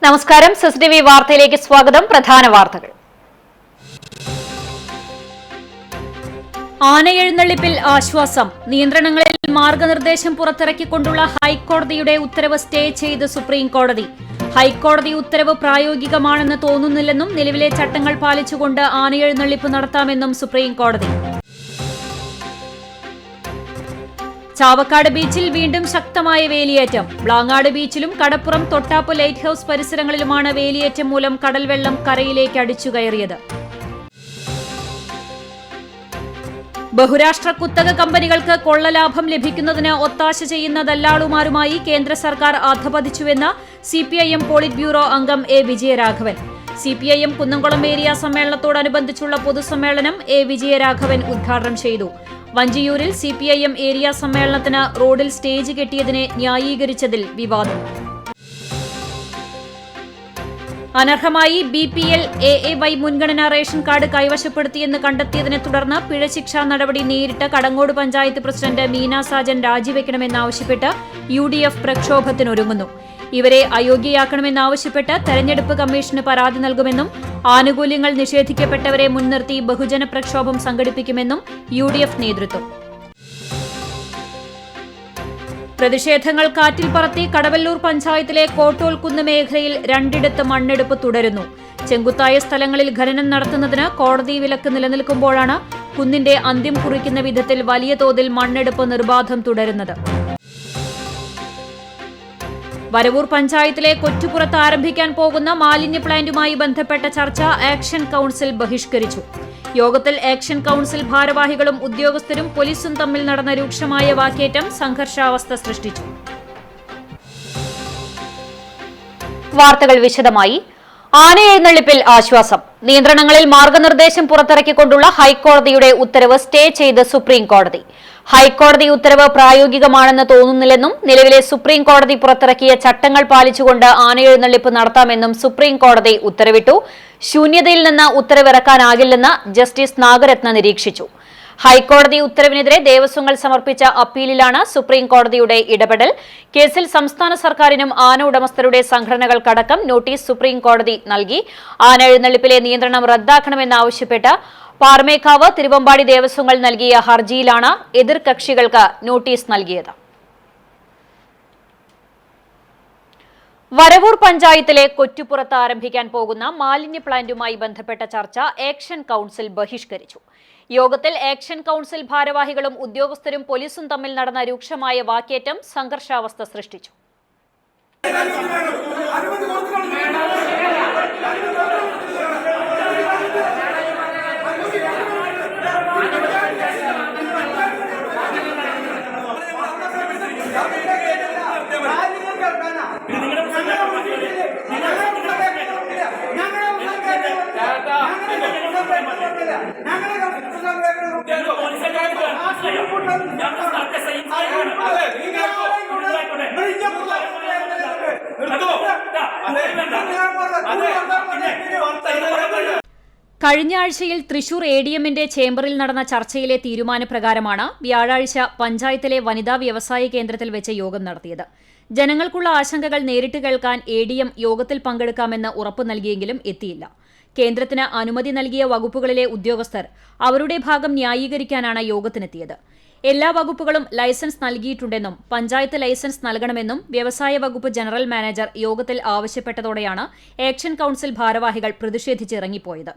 നമസ്കാരം. സിസിടിവി വാർത്തയിലേക്ക് സ്വാഗതം. പ്രധാന വാർത്തകൾ. ആനയെഴുന്നള്ളിപ്പിൽ ആശ്വാസം. നിയന്ത്രണങ്ങളിൽ മാർഗനിർദ്ദേശം പുറത്തിറക്കിക്കൊണ്ടുള്ള ഹൈക്കോടതിയുടെ ഉത്തരവ് സ്റ്റേ ചെയ്ത് സുപ്രീം കോടതി. ഹൈക്കോടതി ഉത്തരവ് പ്രായോഗികമാണെന്ന് തോന്നുന്നില്ലെന്നും നിലവിലെ ചട്ടങ്ങൾ പാലിച്ചുകൊണ്ട് ആനയെഴുന്നള്ളിപ്പ് നടത്താമെന്നും സുപ്രീം കോടതി. ചാവക്കാട് ബീച്ചിൽ വീണ്ടും ശക്തമായ വേലിയേറ്റം. ബ്ലാങ്ങാട് ബീച്ചിലും കടപ്പുറം തൊട്ടാപ്പ് ലൈറ്റ് ഹൌസ് പരിസരങ്ങളിലുമാണ് വേലിയേറ്റം മൂലം കടൽവെള്ളം കരയിലേക്ക് അടിച്ചുകയറിയത്. ബഹുരാഷ്ട്ര കുത്തക കമ്പനികൾക്ക് കൊള്ളലാഭം ലഭിക്കുന്നതിന് ഒത്താശ ചെയ്യുന്ന ദല്ലാളുമാരുമായി കേന്ദ്ര സർക്കാർ അധപതിച്ചുവെന്ന് സിപിഐഎം പോളിറ്റ് ബ്യൂറോ അംഗം A Vijayaraghavan. CPIM Kunnamkulam area സമ്മേളനത്തോടനുബന്ധിച്ചുള്ള പൊതുസമ്മേളനം എ വിജയരാഘവൻ ഉദ്ഘാടനം ചെയ്തു. വഞ്ചിയൂരിൽ സിപിഐഎം ഏരിയ സമ്മേളനത്തിന് റോഡിൽ സ്റ്റേജ് കെട്ടിയതിനെ ന്യായീകരിച്ചതിൽ വിവാദം. അനർഹമായി BPL AAY മുൻഗണനാ റേഷൻ കാർഡ് കൈവശപ്പെടുത്തിയെന്ന് കണ്ടെത്തിയതിനെ തുടർന്ന് പിഴശിക്ഷാ നടപടി നേരിട്ട കടങ്ങോട് പഞ്ചായത്ത് പ്രസിഡന്റ് മീന സാജൻ രാജിവെക്കണമെന്നാവശ്യപ്പെട്ട് UDF പ്രക്ഷോഭത്തിനൊരുങ്ങുന്നു. ഇവരെ അയോഗ്യയാക്കണമെന്നാവശ്യപ്പെട്ട് തെരഞ്ഞെടുപ്പ് കമ്മീഷന് പരാതി നൽകുമെന്നും ആനുകൂല്യങ്ങൾ നിഷേധിക്കപ്പെട്ടവരെ മുൻനിർത്തി ബഹുജന പ്രക്ഷോഭം സംഘടിപ്പിക്കുമെന്നും UDF നേതൃത്വം. പ്രതിഷേധങ്ങൾ കാറ്റിൽ പറത്തി കടവല്ലൂർ പഞ്ചായത്തിലെ കോട്ടോൽക്കുന്ന് മേഖലയിൽ രണ്ടിടത്ത് മണ്ണെടുപ്പ് തുടരുന്നു. ചെങ്കുത്തായ സ്ഥലങ്ങളിൽ ഖനനം നടത്തുന്നതിന് കോടതി വിലക്ക് നിലനിൽക്കുമ്പോഴാണ് കുന്നിന്റെ അന്ത്യം കുറിക്കുന്ന വിധത്തിൽ വലിയ തോതിൽ മണ്ണെടുപ്പ് നിർബാധം തുടരുന്നത്. വരവൂർ പഞ്ചായത്തിലെ കൊറ്റുപുറത്ത് ആരംഭിക്കാൻ പോകുന്ന മാലിന്യ പ്ലാന്റുമായി ബന്ധപ്പെട്ട ചർച്ച ആക്ഷൻ കൌൺസിൽ ബഹിഷ്കരിച്ചു. യോഗത്തിൽ ആക്ഷൻ കൌൺസിൽ ഭാരവാഹികളും ഉദ്യോഗസ്ഥരും പോലീസും തമ്മിൽ നടന്ന രൂക്ഷമായ വാക്കേറ്റം സംഘർഷാവസ്ഥ സൃഷ്ടിച്ചു. വാർത്തകൾ വിശദമായി. ആനയെഴുന്നള്ളിപ്പിൽ ആശ്വാസം. നിയന്ത്രണങ്ങളിൽ മാർഗനിർദ്ദേശം പുറത്തിറക്കിക്കൊണ്ടുള്ള ഹൈക്കോടതിയുടെ ഉത്തരവ് സ്റ്റേ ചെയ്ത് സുപ്രീം കോടതി. ഹൈക്കോടതി ഉത്തരവ് പ്രായോഗികമാണെന്ന് തോന്നുന്നില്ലെന്നും നിലവിലെ സുപ്രീം കോടതി പുറത്തിറക്കിയ ചട്ടങ്ങൾ പാലിച്ചുകൊണ്ട് ആനയെഴുന്നള്ളിപ്പ് നടത്താമെന്നും സുപ്രീം കോടതി ഉത്തരവിട്ടു. ശൂന്യതയിൽ നിന്ന് ഉത്തരവിറക്കാനാകില്ലെന്ന് ജസ്റ്റിസ് നാഗരത്ന നിരീക്ഷിച്ചു. ഹൈക്കോടതി ഉത്തരവിനെതിരെ ദേവസ്വങ്ങൾ സമർപ്പിച്ച അപ്പീലിലാണ് സുപ്രീം കോടതിയുടെ ഇടപെടൽ. കേസിൽ സംസ്ഥാന സർക്കാരിനും ആന ഉടമസ്ഥരുടെ സംഘടനകൾക്കടക്കം നോട്ടീസ് സുപ്രീം കോടതി നൽകി. ആന എഴുന്നള്ളിപ്പിലെ നിയന്ത്രണം റദ്ദാക്കണമെന്നാവശ്യപ്പെട്ട് പാറമേക്കാവ്, തിരുവമ്പാടി ദേവസ്വങ്ങൾ നൽകിയ ഹർജിയിലാണ് എതിർകക്ഷികൾക്ക് നോട്ടീസ് നൽകിയത്. വരവൂർ പഞ്ചായത്തിലെ കൊറ്റുപുറത്ത് ആരംഭിക്കാൻ പോകുന്ന മാലിന്യ പ്ലാന്റുമായി ബന്ധപ്പെട്ട ചർച്ച ആക്ഷൻ കൌൺസിൽ ബഹിഷ്കരിച്ചു. യോഗത്തിൽ ആക്ഷൻ കൌൺസിൽ ഭാരവാഹികളും ഉദ്യോഗസ്ഥരും പോലീസും തമ്മിൽ നടന്ന രൂക്ഷമായ വാക്കേറ്റം സംഘർഷാവസ്ഥ സൃഷ്ടിച്ചു. കഴിഞ്ഞ ആഴ്ചയിൽ തൃശൂർ ADMന്റെ ചേംബറിൽ നടന്ന ചർച്ചയിലെ തീരുമാനപ്രകാരമാണ് വ്യാഴാഴ്ച പഞ്ചായത്തിലെ വനിതാ വ്യവസായ കേന്ദ്രത്തിൽ വെച്ച് യോഗം നടത്തിയത്. ജനങ്ങൾക്കുള്ള ആശങ്കകൾ നേരിട്ട് കേൾക്കാൻ ADM യോഗത്തിൽ പങ്കെടുക്കാമെന്ന് ഉറപ്പു നൽകിയെങ്കിലും എത്തിയില്ല. കേന്ദ്രത്തിന് അനുമതി നൽകിയ വകുപ്പുകളിലെ ഉദ്യോഗസ്ഥർ അവരുടെ ഭാഗം ന്യായീകരിക്കാനാണ് യോഗത്തിനെത്തിയത്. എല്ലാ വകുപ്പുകളും ലൈസൻസ് നൽകിയിട്ടുണ്ടെന്നും പഞ്ചായത്ത് ലൈസൻസ് നൽകണമെന്നും വ്യവസായ വകുപ്പ് ജനറൽ മാനേജർ യോഗത്തിൽ ആവശ്യപ്പെട്ടതോടെയാണ് ആക്ഷൻ കൌൺസിൽ ഭാരവാഹികൾ പ്രതിഷേധിച്ചിറങ്ങിപ്പോയത്.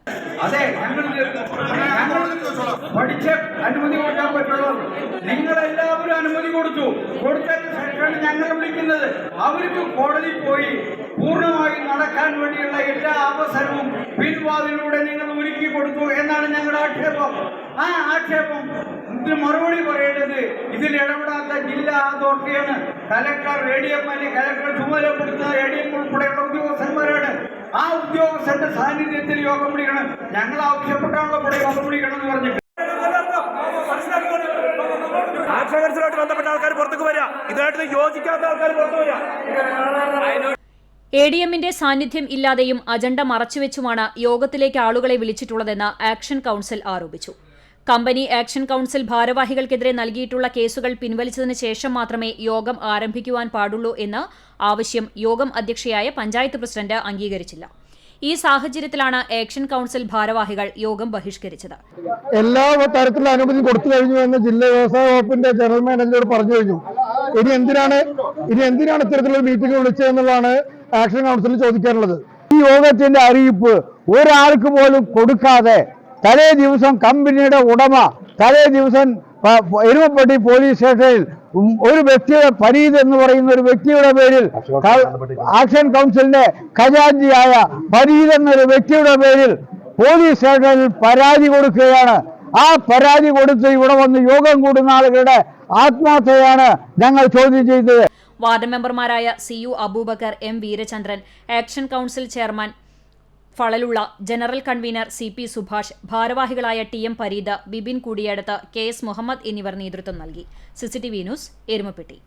നിങ്ങളെല്ലാവരും അനുമതി കൊടുത്തു. കൊടുത്തതിന് ശേഷമാണ് ഞങ്ങൾ വിളിക്കുന്നത്. അവർക്ക് കോടതി പോയി പൂർണ്ണമായി നടക്കാൻ വേണ്ടിയുള്ള എല്ലാ അവസരവും പിൻവാതിലൂടെ നിങ്ങൾ ഒരുക്കി കൊടുത്തു എന്നാണ് ഞങ്ങളുടെ ആക്ഷേപം. ആ ആക്ഷേപം ഇതിന് മറുപടി പറയേണ്ടത് ഇതിൽ ഇടപെടാത്ത ജില്ലാ അതോറിറ്റിയാണ്. കലക്ടർ, ADM, കലക്ടർ ചുമതലപ്പെടുത്തുന്ന ADM ഉൾപ്പെടെയുള്ള ഉദ്യോഗസ്ഥന്മാരാണ്. ആ ഉദ്യോഗസ്ഥന്റെ സാന്നിധ്യത്തിൽ യോഗം വിളിക്കണം. ഞങ്ങൾ ആവശ്യപ്പെട്ടാണല്ലോ യോഗം വിളിക്കണം എന്ന് പറഞ്ഞിട്ട് ആക്ഷേപകരമായിട്ട് ബന്ധപ്പെട്ട ആൾക്കാർ പുറത്തേക്ക് വരിക, ഇതായിട്ട് യോജിക്കാത്ത ആൾക്കാർ പുറത്തു വരിക. ADMന്റെ സാന്നിധ്യം ഇല്ലാതെയും അജണ്ട മറച്ചുവെച്ചുമാണ് യോഗത്തിലേക്ക് ആളുകളെ വിളിച്ചിട്ടുള്ളതെന്ന് ആക്ഷൻ കൌൺസിൽ ആരോപിച്ചു. കമ്പനി ആക്ഷൻ കൌൺസിൽ ഭാരവാഹികൾക്കെതിരെ നൽകിയിട്ടുള്ള കേസുകൾ പിൻവലിച്ചതിന് ശേഷം മാത്രമേ യോഗം ആരംഭിക്കുവാൻ പാടുള്ളൂ എന്ന ആവശ്യം യോഗം അധ്യക്ഷയായ പഞ്ചായത്ത് പ്രസിഡന്റ് അംഗീകരിച്ചില്ല. ഈ സാഹചര്യത്തിലാണ് ആക്ഷൻ കൌൺസിൽ ഭാരവാഹികൾ യോഗം ബഹിഷ്കരിച്ചത്. എല്ലാ തരത്തിലുള്ള അനുമതി കൊടുത്തു കഴിഞ്ഞു എന്ന് ജില്ലാ വ്യവസായ വകുപ്പിന്റെ ജനറൽ മാനേജർ പറഞ്ഞു കഴിഞ്ഞു. ഇനി എന്തിനാണ് ഇത്തരത്തിലുള്ള മീറ്റിംഗ് വിളിച്ചതെന്നുള്ളതാണ് ആക്ഷൻ കൌൺസിൽ ചോദിക്കാനുള്ളത്. ഈ യോഗത്തിന്റെ അറിയിപ്പ് ഒരാൾക്ക് പോലും കൊടുക്കാതെ തലേ ദിവസം കമ്പനിയുടെ ഉടമ തലേ ദിവസം എരുമപ്പെട്ടി പോലീസ് സ്റ്റേഷനിൽ ഒരു വ്യക്തിയുടെ ഫരീദ് എന്ന് പറയുന്ന ഒരു വ്യക്തിയുടെ പേരിൽ ആക്ഷൻ കൗൺസിലിന്റെ ഖജാൻജിയായ ഫരീദ് എന്നൊരു വ്യക്തിയുടെ പേരിൽ പോലീസ് സ്റ്റേഷനിൽ പരാതി കൊടുക്കുകയാണ്. ആ പരാതി കൊടുത്ത് ഇവിടെ വന്ന് യോഗം കൂടുന്ന ആളുകളുടെ ആത്മാർത്ഥതയാണ് ഞങ്ങൾ ചോദ്യം ചെയ്തത്. വാർഡ് മെമ്പർമാരായ CU Abubakar, M Veerachandran, action council chairman Fazlulla, general convener CP Subhash, ഭാരവാഹികളായ TM പരീദ, ബിബിൻ കൂടിയടത്ത്, KS മുഹമ്മദ് എന്നിവർ നേതൃത്വം നൽകി. CCTV news, Erumapetty.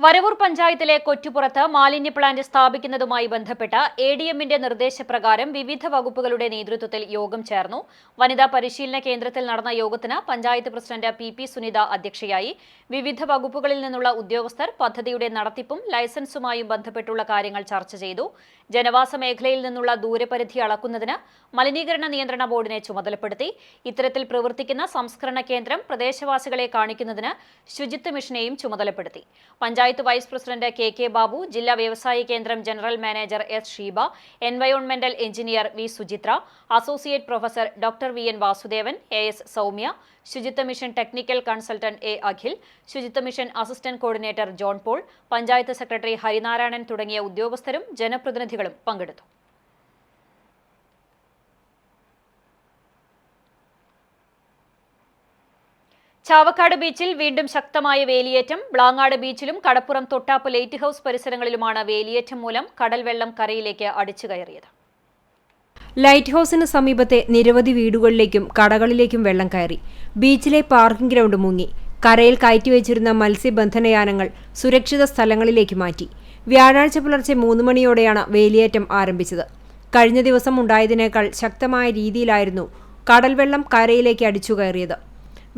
വരവൂർ പഞ്ചായത്തിലെ കൊറ്റുപുറത്ത് മാലിന്യ പ്ലാന്റ് സ്ഥാപിക്കുന്നതുമായി ബന്ധപ്പെട്ട ADMന്റെ നിർദ്ദേശപ്രകാരം വിവിധ വകുപ്പുകളുടെ നേതൃത്വത്തിൽ യോഗം ചേർന്നു. വനിതാ പരിശീലന കേന്ദ്രത്തിൽ നടന്ന യോഗത്തിന് പഞ്ചായത്ത് പ്രസിഡന്റ് PP സുനിത അധ്യക്ഷയായി. വിവിധ വകുപ്പുകളിൽ നിന്നുള്ള ഉദ്യോഗസ്ഥർ പദ്ധതിയുടെ നടത്തിപ്പും ലൈസൻസുമായും ബന്ധപ്പെട്ടുള്ള കാര്യങ്ങൾ ചർച്ച ചെയ്തു. ജനവാസ മേഖലയിൽ നിന്നുള്ള ദൂരപരിധി അളക്കുന്നതിന് മലിനീകരണ നിയന്ത്രണ ബോർഡിനെ ചുമതലപ്പെടുത്തി. ഇത്തരത്തിൽ പ്രവർത്തിക്കുന്ന സംസ്കരണ കേന്ദ്രം പ്രദേശവാസികളെ കാണിക്കുന്നതിന് ശുചിത്വ മിഷനെയും ചുമതലപ്പെടുത്തി. Panchayat vice president KK Babu, ജില്ലാ വ്യവസായ കേന്ദ്രം ജനറൽ മാനേജർ S ഷീബ, എൻവയോൺമെന്റൽ engineer V Suchitra, associate professor doctor VN Vasudevan, AS Soumya, ശുചിത്വ mission technical consultant A Akhil, ശുചിത്വ mission assistant coordinator John Paul, panchayat secretary Harinarayanan തുടങ്ങിയ ഉദ്യോഗസ്ഥരും ജനപ്രതിനിധികളും പങ്കെടുത്തു. ചാവക്കാട് ബീച്ചിൽ വീണ്ടും ശക്തമായ വേലിയേറ്റം. ബ്ലാങ്ങാട് ബീച്ചിലും കടപ്പുറം തൊട്ടാപ്പ് ലൈറ്റ് ഹൌസ് പരിസരങ്ങളിലുമാണ് വേലിയേറ്റം മൂലം കടൽ വെള്ളം കരയിലേക്ക് അടിച്ചു കയറിയത്. ലൈറ്റ് ഹൌസിന് സമീപത്തെ നിരവധി വീടുകളിലേക്കും കടകളിലേക്കും വെള്ളം കയറി. ബീച്ചിലെ പാർക്കിംഗ് ഗ്രൗണ്ട് മുങ്ങി. കരയിൽ കയറ്റിവെച്ചിരുന്ന മത്സ്യബന്ധനയാനങ്ങൾ സുരക്ഷിത സ്ഥലങ്ങളിലേക്ക് മാറ്റി. വ്യാഴാഴ്ച പുലർച്ചെ 3 മണിയോടെയാണ് വേലിയേറ്റം ആരംഭിച്ചത്. കഴിഞ്ഞ ദിവസം ഉണ്ടായതിനേക്കാൾ ശക്തമായ രീതിയിലായിരുന്നു കടൽവെള്ളം കരയിലേക്ക് അടിച്ചു കയറിയത്.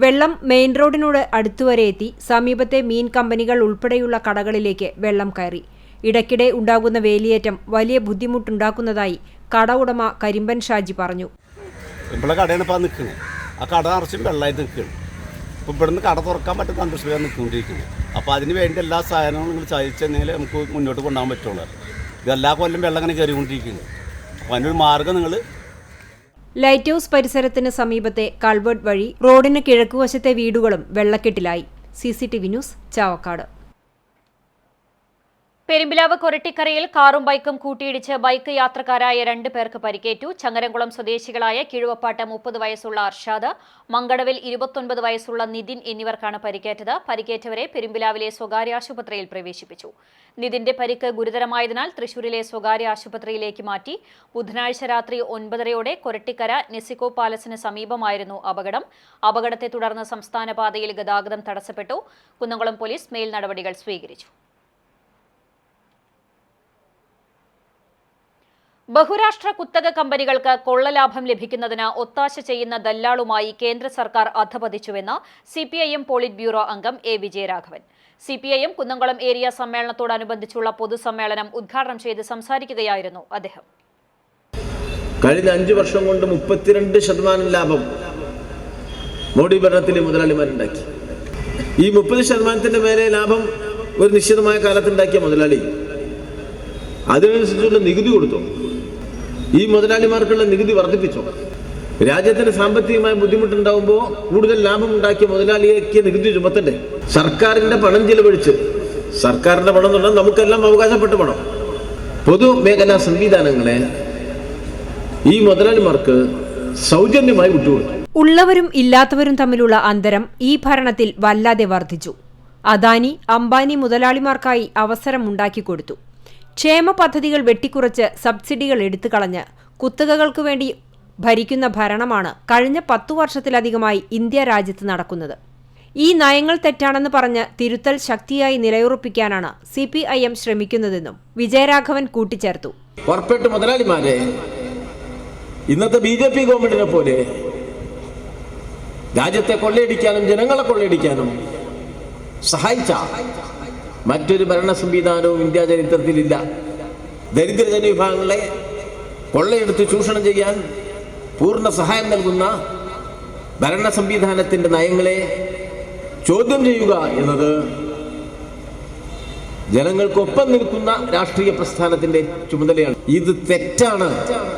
വെള്ളം മെയിൻ റോഡിനോട് അടുത്തുവരെ എത്തി. സമീപത്തെ മീൻ കമ്പനികൾ ഉൾപ്പെടെയുള്ള കടകളിലേക്ക് വെള്ളം കയറി. ഇടയ്ക്കിടെ ഉണ്ടാകുന്ന വേലിയേറ്റം വലിയ ബുദ്ധിമുട്ടുണ്ടാക്കുന്നതായി കട ഉടമ കരിമ്പൻ ഷാജി പറഞ്ഞു. ഇവിടെ കടയാണ് ഇപ്പോൾ നിൽക്കുന്നത്. ആ കട നിറച്ചും വെള്ളമായിട്ട് നിൽക്കുകയാണ്. ഇപ്പോൾ ഇവിടുന്ന് കട തുറക്കാൻ പറ്റുന്ന അന്തരീക്ഷമാണ് നിൽക്കൊണ്ടിരിക്കുന്നത്. അപ്പോൾ അതിന് വേണ്ടി എല്ലാ സാധനങ്ങളും നിങ്ങൾ ചതിച്ചെന്നെങ്കിൽ നമുക്ക് മുന്നോട്ട് കൊണ്ടുപോകാൻ പറ്റുള്ളൂ. ഇതെല്ലാ കൊല്ലം വെള്ളം അങ്ങനെ കയറിക്കൊണ്ടിരിക്കുന്നത്. അപ്പോൾ അതിനൊരു മാർഗ്ഗം നിങ്ങൾ ലൈറ്റ് ഹൌസ് പരിസരത്തിന് സമീപത്തെ കൾവേർട്ട് വഴി റോഡിന് കിഴക്കുവശത്തെ വീടുകളും വെള്ളക്കെട്ടിലായി. CCTV news, Chavakkad. പെരുമ്പിലാവ് കൊരട്ടിക്കരയിൽ കാറും ബൈക്കും കൂട്ടിയിടിച്ച് ബൈക്ക് യാത്രക്കാരായ 2 പേർക്ക് പരിക്കേറ്റു. ചങ്ങരംകുളം സ്വദേശികളായ കിഴുവപ്പാട്ട് 30 വയസ്സുള്ള അർഷാദ്, മങ്കടവിൽ 29 വയസ്സുള്ള നിതിൻ എന്നിവർക്കാണ് പരിക്കേറ്റത്. പരിക്കേറ്റവരെ പെരുമ്പിലാവിലെ സ്വകാര്യ ആശുപത്രിയിൽ പ്രവേശിപ്പിച്ചു. നിതിന്റെ പരിക്ക് ഗുരുതരമായതിനാൽ തൃശൂരിലെ സ്വകാര്യ ആശുപത്രിയിലേക്ക് മാറ്റി. ബുധനാഴ്ച രാത്രി 9:30 കൊരട്ടിക്കര നെസിക്കോ പാലസിന് സമീപമായിരുന്നു അപകടം. അപകടത്തെ തുടർന്ന് സംസ്ഥാന പാതയിൽ ഗതാഗതം തടസ്സപ്പെട്ടു. കുന്നംകുളം പോലീസ് മേൽ നടപടികൾ സ്വീകരിച്ചു. ബഹുരാഷ്ട്ര കുത്തക കമ്പനികൾക്ക് കൊള്ളലാഭം ലഭിക്കുന്നതിന് ഒത്താശ ചെയ്യുന്ന ദല്ലാളുമായി കേന്ദ്ര സർക്കാർ അധപതിച്ചുവെന്ന് CPIM പോളിറ്റ് ബ്യൂറോ അംഗം A Vijayaraghavan. CPIM Kunnamkulam area സമ്മേളനത്തോടനുബന്ധിച്ചുള്ള പൊതുസമ്മേളനം ഉദ്ഘാടനം ചെയ്ത് സംസാരിക്കുകയായിരുന്നു അദ്ദേഹം. കഴിഞ്ഞ 5 വർഷം കൊണ്ട് 32% ലാഭം മോഡി ഭരണത്തിലെ മുതലാളിമാരുണ്ടാക്കി. ഈ 30% മേലെ ലാഭം ഒരു നിശ്ചിതമായ കാലത്തുണ്ടാക്കിയ മുതലാളി അതിനനുസരിച്ചുള്ള നികുതി കൊടുത്തു. ഈ മുതലാളിമാർക്കുള്ള നികുതി വർദ്ധിപ്പിച്ചു. രാജ്യത്തിന് സാമ്പത്തികമായ ബുദ്ധിമുട്ടുണ്ടാകുമ്പോൾ കൂടുതൽ ലാഭം ഉണ്ടാക്കിയ മുതലാളിയേക്ക് നികുതി ചുമത്തണ്ടേ? സർക്കാരിന്റെ പണം ചിലവഴിച്ച്, സർക്കാരിന്റെ പണം എന്ന് പറഞ്ഞാൽ നമുക്കെല്ലാം അവകാശപ്പെട്ട പണം, പൊതുമേഖലാ സംവിധാനങ്ങളെ ഈ മുതലാളിമാർക്ക് സൗജന്യമായി വിട്ടുകൊടുത്തു. ഉള്ളവരും ഇല്ലാത്തവരും തമ്മിലുള്ള അന്തരം ഈ ഭരണത്തിൽ വല്ലാതെ വർദ്ധിച്ചു. അദാനി, അംബാനി മുതലാളിമാർക്കായി അവസരം ഉണ്ടാക്കിക്കൊടുത്തു. ക്ഷേമ പദ്ധതികൾ വെട്ടിക്കുറച്ച് സബ്സിഡികൾ എടുത്തുകളഞ്ഞ് കുത്തകകൾക്കു വേണ്ടി ഭരിക്കുന്ന ഭരണമാണ് കഴിഞ്ഞ 10 വർഷത്തിലധികമായി ഇന്ത്യ രാജ്യത്ത് നടക്കുന്നത്. ഈ നയങ്ങൾ തെറ്റാണെന്ന് പറഞ്ഞ് തിരുത്തൽ ശക്തിയായി നിലയുറപ്പിക്കാനാണ് CPIM ശ്രമിക്കുന്നതെന്നും വിജയരാഘവൻ കൂട്ടിച്ചേർത്തു. കോർപ്പറേറ്റ് മുതലാളിമാരെ ഇന്നത്തെ BJP ഗവൺമെന്റിനെ പോലെ രാജ്യത്തെ കൊള്ളയടിക്കാനും ജനങ്ങളെ കൊള്ളയടിക്കാനും സഹായിച്ച മറ്റൊരു ഭരണ സംവിധാനവും ഇന്ത്യ ചരിത്രത്തിലില്ല. ദരിദ്ര ജനവിഭാഗങ്ങളെ കൊള്ളയെടുത്ത് ചൂഷണം ചെയ്യാൻ പൂർണ്ണ സഹായം നൽകുന്ന ഭരണ സംവിധാനത്തിൻ്റെ നയങ്ങളെ ചോദ്യം ചെയ്യുക എന്നത് ജനങ്ങൾക്കൊപ്പം നിൽക്കുന്ന രാഷ്ട്രീയ പ്രസ്ഥാനത്തിന്റെ ചുമതലയാണ്. ഇത് തെറ്റാണ്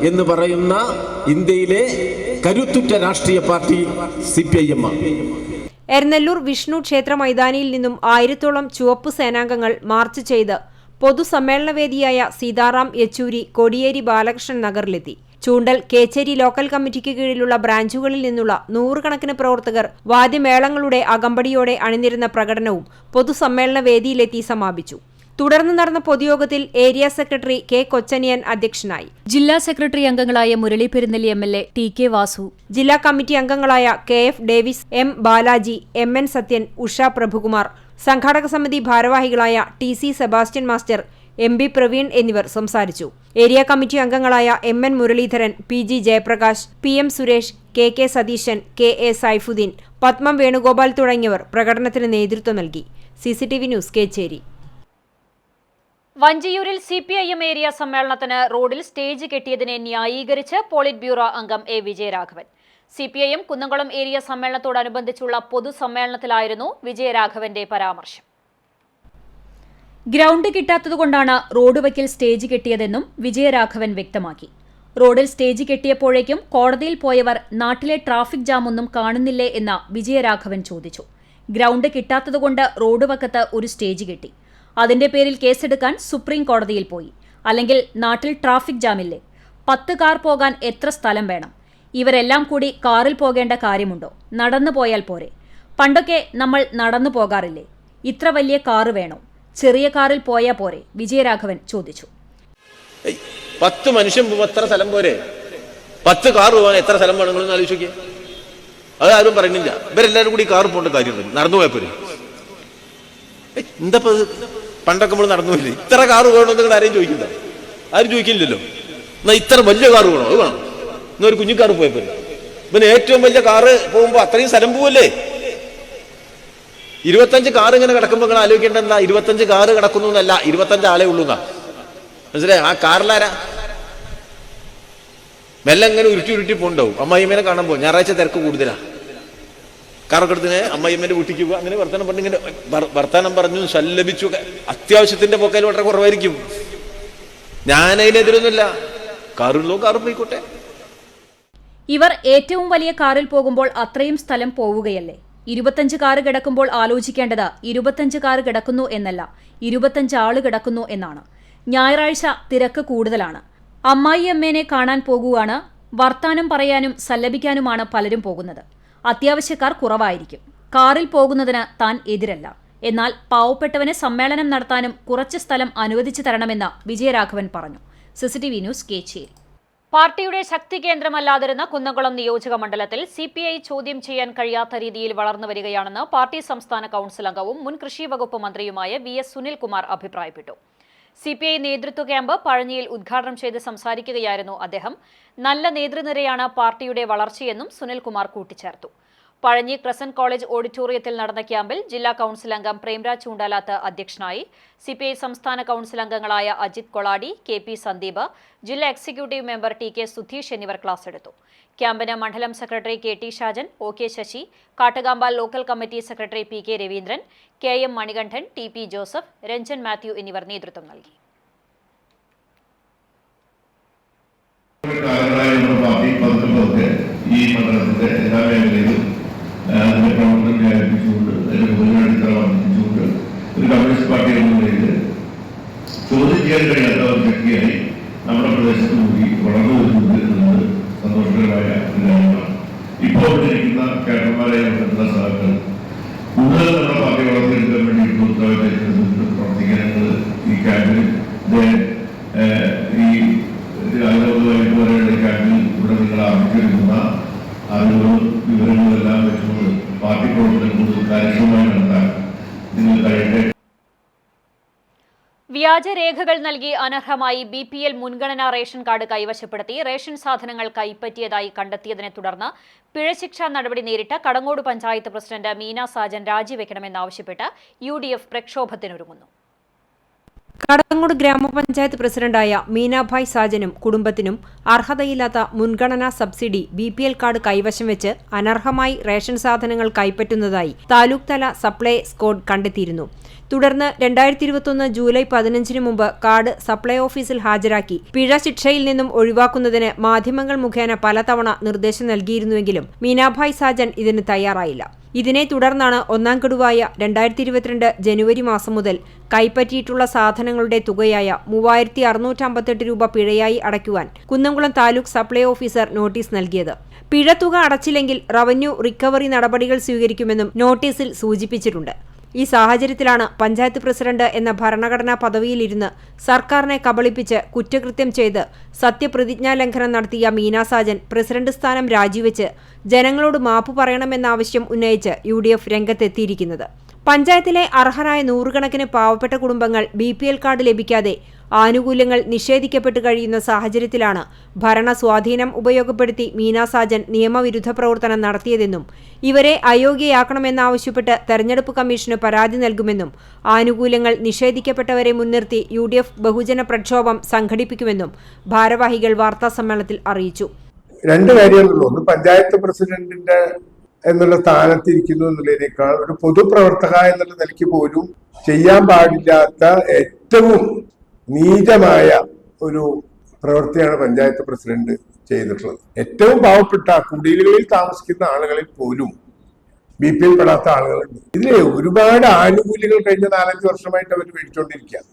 എന്ന് പറയുന്ന ഇന്ത്യയിലെ കരുത്തുറ്റ രാഷ്ട്രീയ പാർട്ടി CPIM. എരനെല്ലൂർ വിഷ്ണു ക്ഷേത്ര മൈതാനിയിൽ നിന്നും 1000-ഓളം ചുവപ്പ് സേനാംഗങ്ങൾ മാർച്ച് ചെയ്ത് പൊതുസമ്മേളനവേദിയായ സീതാറാം യെച്ചൂരി കോടിയേരി ബാലകൃഷ്ണൻ നഗറിലെത്തി. ചൂണ്ടൽ കേച്ചേരി ലോക്കൽ കമ്മിറ്റിക്ക് കീഴിലുള്ള ബ്രാഞ്ചുകളിൽ നിന്നുള്ള 100 കണക്കിന് പ്രവർത്തകർ വാദ്യമേളങ്ങളുടെ അകമ്പടിയോടെ അണിനിരുന്ന പ്രകടനവും പൊതുസമ്മേളന വേദിയിലെത്തി സമാപിച്ചു. തുടർന്ന് നടന്ന പൊതുയോഗത്തിൽ ഏരിയ സെക്രട്ടറി കെ കൊച്ചനിയൻ അധ്യക്ഷനായി. ജില്ലാ സെക്രട്ടറി അംഗങ്ങളായ മുരളി പെരുന്നെല്ലി MLA, TK വാസു, ജില്ലാ കമ്മിറ്റി അംഗങ്ങളായ KF Davis, M Balaji, MN Sathyan, Usha Prabhukumar, സംഘാടക സമിതി ഭാരവാഹികളായ TC Sebastian master, MB Praveen എന്നിവർ സംസാരിച്ചു. ഏരിയ കമ്മിറ്റി അംഗങ്ങളായ MN Muraleedharan, PG Jayaprakash, PM Suresh, KK Satheesan, KA Saifuddeen, Padmam Venugopal തുടങ്ങിയവർ പ്രകടനത്തിന് നേതൃത്വം നൽകി. CCTV news, Kechery. വഞ്ചിയൂരിൽ CPIM ഏരിയ സമ്മേളനത്തിന് റോഡിൽ സ്റ്റേജ് കെട്ടിയതിനെ ന്യായീകരിച്ച് പോളിറ്റ് ബ്യൂറോ അംഗം A. Vijayaraghavan. CPIM Kunnamkulam area സമ്മേളനത്തോടനുബന്ധിച്ചുള്ള പൊതുസമ്മേളനത്തിലായിരുന്നു വിജയരാഘവന്റെ പരാമർശം. ഗ്രൗണ്ട് കിട്ടാത്തതുകൊണ്ടാണ് റോഡ് വക്കിൽ സ്റ്റേജ് കെട്ടിയതെന്നും വിജയരാഘവൻ വ്യക്തമാക്കി. റോഡിൽ സ്റ്റേജ് കെട്ടിയപ്പോഴേക്കും കോടതിയിൽ പോയവർ നാട്ടിലെ ട്രാഫിക് ജാമൊന്നും കാണുന്നില്ലേ എന്ന വിജയരാഘവൻ ചോദിച്ചു. ഗ്രൗണ്ട് കിട്ടാത്തതുകൊണ്ട് റോഡ് വക്കത്ത് ഒരു സ്റ്റേജ് കെട്ടി. അതിന്റെ പേരിൽ കേസെടുക്കാൻ സുപ്രീം കോടതിയിൽ പോയി. അല്ലെങ്കിൽ നാട്ടിൽ ട്രാഫിക് ജാമില്ലേ? 10 കാർ പോകാൻ എത്ര സ്ഥലം വേണം? ഇവരെല്ലാം കൂടി കാറിൽ പോകേണ്ട കാര്യമുണ്ടോ? നടന്നു പോയാൽ പോരെ? പണ്ടൊക്കെ നമ്മൾ നടന്നു പോകാറില്ലേ? ഇത്ര വലിയ കാറ് വേണോ? ചെറിയ കാറിൽ പോയാൽ പോരെ? വിജയരാഘവൻ ചോദിച്ചു. 10 മനുഷ്യൻ എത്ര സ്ഥലം പോരെ? 10 കാർ പോകാൻ എത്ര സ്ഥലം വേണമെന്ന് ആലോചിക്കുക. അത് ആരും പറയുന്നില്ല. ഇവരെല്ലാവരും കൂടി കാർ പോകേണ്ട കാര്യമുണ്ട്. നടന്നു പോയാൽ പോരെ? എന്താ പണ്ടൊക്കെ നമ്മൾ നടന്നു പോയില്ലേ? ഇത്ര കാറ് വേണമെന്ന് നിങ്ങൾ ആരെയും ചോദിക്കില്ല. ആരും ചോദിക്കില്ലല്ലോ. എന്നാൽ ഇത്ര വലിയ കാറ് വേണോ? അത് വേണം. എന്നൊരു കുഞ്ഞു കാറ് പോയപ്പോൾ പിന്നെ ഏറ്റവും വലിയ കാറ് പോകുമ്പോൾ അത്രയും സ്ഥലം പോവല്ലേ? 25 കാറ് ഇങ്ങനെ കിടക്കുമ്പോൾ നിങ്ങൾ ആലോചിക്കേണ്ട എന്താ? 25 കാറ് കിടക്കുന്നു എന്നല്ല, 25 ആളെ ഉള്ളൂ എന്നാ. മനസ്സിലായി? ആ കാറിലാരാ? മെല്ലെ ഇങ്ങനെ ഉരുട്ടി പോണ്ടാവും. അമ്മായിമ്മേനെ കാണുമ്പോൾ ഞായറാഴ്ച തിരക്ക് കൂടുതലാ. കാറക്കെടുത്തിന് അമ്മായിമ്മേന്റെ വീട്ടിക്ക് പോകുക, അങ്ങനെ വർത്തമാനം പറഞ്ഞിങ്ങനെ വർത്തമാനം പറഞ്ഞു സല്ലപിച്ചു. അത്യാവശ്യത്തിന്റെ പൊക്കയിൽ വളരെ കുറവായിരിക്കും. ഞാനതിനെതിരൊന്നുമില്ല. കാറുള്ളൂ, കാറ് പോയിക്കോട്ടെ. ഇവർ ഏറ്റവും വലിയ കാറിൽ പോകുമ്പോൾ അത്രയും സ്ഥലം പോവുകയല്ലേ? 25 കാറ് കിടക്കുമ്പോൾ ആലോചിക്കേണ്ടത് 25 കാറ് കിടക്കുന്നു എന്നല്ല, 25 ആള് കിടക്കുന്നു എന്നാണ്. ഞായറാഴ്ച തിരക്ക് കൂടുതലാണ്. അമ്മായിയമ്മേനെ കാണാൻ പോകുകയാണ്. വർത്താനം പറയാനും സല്ലപിക്കാനുമാണ് പലരും പോകുന്നത്. അത്യാവശ്യക്കാർ കുറവായിരിക്കും. കാറിൽ പോകുന്നതിന് താൻ എതിരല്ല. എന്നാൽ പാവപ്പെട്ടവന് സമ്മേളനം നടത്താനും കുറച്ച് സ്ഥലം അനുവദിച്ചു തരണമെന്ന് വിജയരാഘവൻ പറഞ്ഞു. CCTV news, Kecheri. പാർട്ടിയുടെ ശക്തി കേന്ദ്രമല്ലാതിരുന്ന കുന്നംകുളം നിയോജക മണ്ഡലത്തിൽ CPI ചോദ്യം ചെയ്യാൻ കഴിയാത്ത രീതിയിൽ വളർന്നു വരികയാണെന്ന് പാർട്ടി സംസ്ഥാന കൌൺസിൽ അംഗവും മുൻ കൃഷി വകുപ്പ് മന്ത്രിയുമായ VS സുനിൽകുമാർ അഭിപ്രായപ്പെട്ടു. CPI നേതൃത്വ ക്യാമ്പ് പഴഞ്ഞിയിൽ ഉദ്ഘാടനം ചെയ്ത് സംസാരിക്കുകയായിരുന്നു അദ്ദേഹം. നല്ല നേതൃനിരയാണ് പാർട്ടിയുടെ വളർച്ചയെന്നും സുനിൽകുമാർ കൂട്ടിച്ചേർത്തു. പഴഞ്ഞി ക്രസന്റ് കോളേജ് ഓഡിറ്റോറിയത്തിൽ നടന്ന ക്യാമ്പിൽ ജില്ലാ കൌൺസിൽ അംഗം പ്രേംരാജ് ചൂണ്ടാലാത്ത് അധ്യക്ഷനായി. CPI സംസ്ഥാന കൌൺസിൽ അംഗങ്ങളായ അജിത് കൊളാടി, KP സന്ദീപ്, ജില്ലാ എക്സിക്യൂട്ടീവ് മെമ്പർ TK സുധീഷ് എന്നിവർ ക്ലാസ് എടുത്തു. ക്യാമ്പിന് മണ്ഡലം secretary KT Shajan, OK Sasi, Kattukampal local committee secretary PK Raveendran, KM Manikandan, TP Joseph, Ranjan Mathew എന്നിവർ നേതൃത്വം നൽകി. ഈ മണ്ഡലത്തിന്റെ എല്ലാ മേഖലയിലും അതിന്റെ പ്രവർത്തനം വ്യാപിപ്പിച്ചുകൊണ്ട് അതിന്റെ പൊതുവാടിത്തറ വർദ്ധിപ്പിച്ചുകൊണ്ട് ഒരു കമ്മ്യൂണിസ്റ്റ് പാർട്ടി എന്ന നിലയിൽ ചോദ്യം ചെയ്യാൻ കഴിയാത്ത ഒരു ശക്തിയായി നമ്മുടെ പ്രദേശത്ത് കൂടി വളർന്നു വരുന്നത് എന്നത് സന്തോഷകരമായ ഒരു കാര്യമാണ്. ഇപ്പോൾ ഇവിടെ ഇരിക്കുന്ന ക്യാഡർമാരായി നടത്തുന്ന സ്ഥലങ്ങൾ കൂടുതൽ നമ്മുടെ പാർട്ടി വളർത്തിയെടുക്കാൻ വേണ്ടി ഉത്തരവാദിത്തം പ്രവർത്തിക്കാനുള്ളത് ഈ ക്യാമ്പിൽ ഈ രാജപുരമായിട്ട് പറയുന്ന ക്യാമ്പിൽ ഇവിടെ നിങ്ങൾ ആർജിച്ചെടുക്കുന്ന അറിവുകളും വിവരങ്ങളെല്ലാം വെച്ചുകൊണ്ട് പാർട്ടി പ്രവർത്തനം കൂടുതൽ കാര്യക്ഷമമായി നടത്താൻ നിങ്ങൾ കഴിയട്ടെ. വ്യാജരേഖകൾ നൽകി അനർഹമായി BPL മുൻഗണനാ റേഷൻ കാർഡ് കൈവശപ്പെടുത്തി റേഷൻ സാധനങ്ങൾ കൈപ്പറ്റിയതായി കണ്ടെത്തിയതിനെ തുടർന്ന് പിഴശിക്ഷാ നടപടി നേരിട്ട കടങ്ങോട് പഞ്ചായത്ത് പ്രസിഡന്റ് മീന സാജൻ രാജിവെക്കണമെന്നാവശ്യപ്പെട്ട് UDF പ്രക്ഷോഭത്തിനൊരുങ്ങുന്നു. കടങ്ങോട് ഗ്രാമപഞ്ചായത്ത് പ്രസിഡന്റായ മീനാഭായ് സാജനും കുടുംബത്തിനും അർഹതയില്ലാത്ത മുൻഗണനാ സബ്സിഡി BPL കാർഡ് കൈവശം വെച്ച് അനർഹമായി റേഷൻ സാധനങ്ങൾ കൈപ്പറ്റുന്നതായി താലൂക്ക് തല സപ്ലൈ സ്ക്വാഡ് കണ്ടെത്തിയിരുന്നു. തുടർന്ന് 2021 ജൂലൈ 15 മുമ്പ് കാർഡ് സപ്ലൈ ഓഫീസിൽ ഹാജരാക്കി പിഴ ശിക്ഷയിൽ നിന്നും ഒഴിവാക്കുന്നതിന് മാധ്യമങ്ങൾ മുഖേന പലതവണ നിർദ്ദേശം നൽകിയിരുന്നുവെങ്കിലും മീനാഭായ് സാജൻ ഇതിന് തയ്യാറായില്ല. ഇതിനെ തുടർന്നാണ് ഒന്നാം ഗഡുവായ 2022 ജനുവരി മാസം മുതൽ കൈപ്പറ്റിയിട്ടുള്ള സാധനങ്ങളുടെ തുകയായ 3658 രൂപ പിഴയായി അടയ്ക്കുവാൻ Kunnamkulam taluk supply officer notice നൽകിയത്. പിഴത്തുക അടച്ചില്ലെങ്കിൽ റവന്യൂ റിക്കവറി നടപടികൾ സ്വീകരിക്കുമെന്നും നോട്ടീസിൽ സൂചിപ്പിച്ചിട്ടുണ്ട്. ഈ സാഹചര്യത്തിലാണ് പഞ്ചായത്ത് പ്രസിഡന്റ് എന്ന ഭരണഘടനാ പദവിയിലിരുന്ന് സർക്കാരിനെ കബളിപ്പിച്ച് കുറ്റകൃത്യം ചെയ്ത് സത്യപ്രതിജ്ഞാ ലംഘനം നടത്തിയ മീന സാജൻ പ്രസിഡന്റ് സ്ഥാനം രാജിവെച്ച് ജനങ്ങളോട് മാപ്പ് പറയണമെന്ന ആവശ്യം ഉന്നയിച്ച് UDF രംഗത്തെത്തിയിരിക്കുന്നത്. പഞ്ചായത്തിലെ അർഹരായ നൂറുകണക്കിന് പാവപ്പെട്ട കുടുംബങ്ങൾ BPL കാർഡ് ലഭിക്കാതെ ആനുകൂല്യങ്ങൾ നിഷേധിക്കപ്പെട്ടു കഴിയുന്ന സാഹചര്യത്തിലാണ് ഭരണ സ്വാധീനം ഉപയോഗപ്പെടുത്തി മീന സാജൻ നിയമവിരുദ്ധ പ്രവർത്തനം നടത്തിയതെന്നും ഇവരെ അയോഗ്യയാക്കണമെന്നാവശ്യപ്പെട്ട് തെരഞ്ഞെടുപ്പ് കമ്മീഷന് പരാതി നൽകുമെന്നും ആനുകൂല്യങ്ങൾ നിഷേധിക്കപ്പെട്ടവരെ മുൻനിർത്തി UDF ബഹുജന പ്രക്ഷോഭം സംഘടിപ്പിക്കുമെന്നും ഭാരവാഹികൾ വാർത്താസമ്മേളനത്തിൽ അറിയിച്ചു. രണ്ട് കാര്യങ്ങളുള്ളൂ. ഒന്ന്, പഞ്ചായത്ത് പ്രസിഡന്റിന്റെ എന്നുള്ള സ്ഥാനത്തിരിക്കുന്നു എന്നുള്ളതിനേക്കാൾ ഒരു പൊതുപ്രവർത്തക എന്നുള്ള നിലയ്ക്ക് പോലും ചെയ്യാൻ പാടില്ലാത്ത ഏറ്റവും നീചമായ ഒരു പ്രവൃത്തിയാണ് പഞ്ചായത്ത് പ്രസിഡന്റ് ചെയ്തിട്ടുള്ളത്. ഏറ്റവും പാവപ്പെട്ട കുടിലുകളിൽ താമസിക്കുന്ന ആളുകളിൽ പോലും BPL പെടാത്ത ആളുകളുണ്ട്. ഇതിലെ ഒരുപാട് ആനുകൂല്യങ്ങൾ കഴിഞ്ഞ 4-5 വർഷമായിട്ട് അവർ മേടിച്ചുകൊണ്ടിരിക്കുക.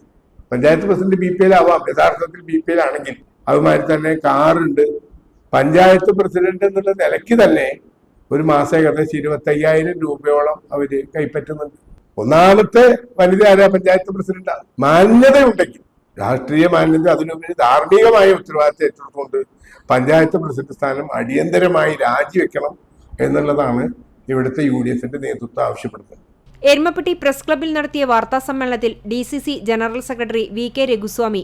പഞ്ചായത്ത് പ്രസിഡന്റ് BPL ആവാം, യഥാർത്ഥത്തിൽ BPL ആണെങ്കിൽ അതുമാതിരി തന്നെ കാറുണ്ട്. പഞ്ചായത്ത് പ്രസിഡന്റ് എന്നുള്ള നിലയ്ക്ക് തന്നെ ഒരു മാസം ഏകദേശം 25,000 രൂപയോളം അവര് കൈപ്പറ്റുന്നുണ്ട്. ഒന്നാമത്തെ വനിത ആരാ? പഞ്ചായത്ത് പ്രസിഡന്റാണ്. മാന്യതയുണ്ടെങ്കിൽ, രാഷ്ട്രീയ മാന്യത, അതിനുപരി ധാർമ്മികമായ ഉത്തരവാദിത്തം ഏറ്റെടുത്തുകൊണ്ട് പഞ്ചായത്ത് പ്രസിഡന്റ് സ്ഥാനം അടിയന്തരമായി രാജിവെക്കണം എന്നുള്ളതാണ് ഇവിടുത്തെ UDFന്റെ നേതൃത്വം ആവശ്യപ്പെടുന്നത്. എരുമപ്പെട്ടി പ്രസ് ക്ലബ്ബിൽ നടത്തിയ വാർത്താസമ്മേളനത്തിൽ DCC general secretary VK Raghuswamy,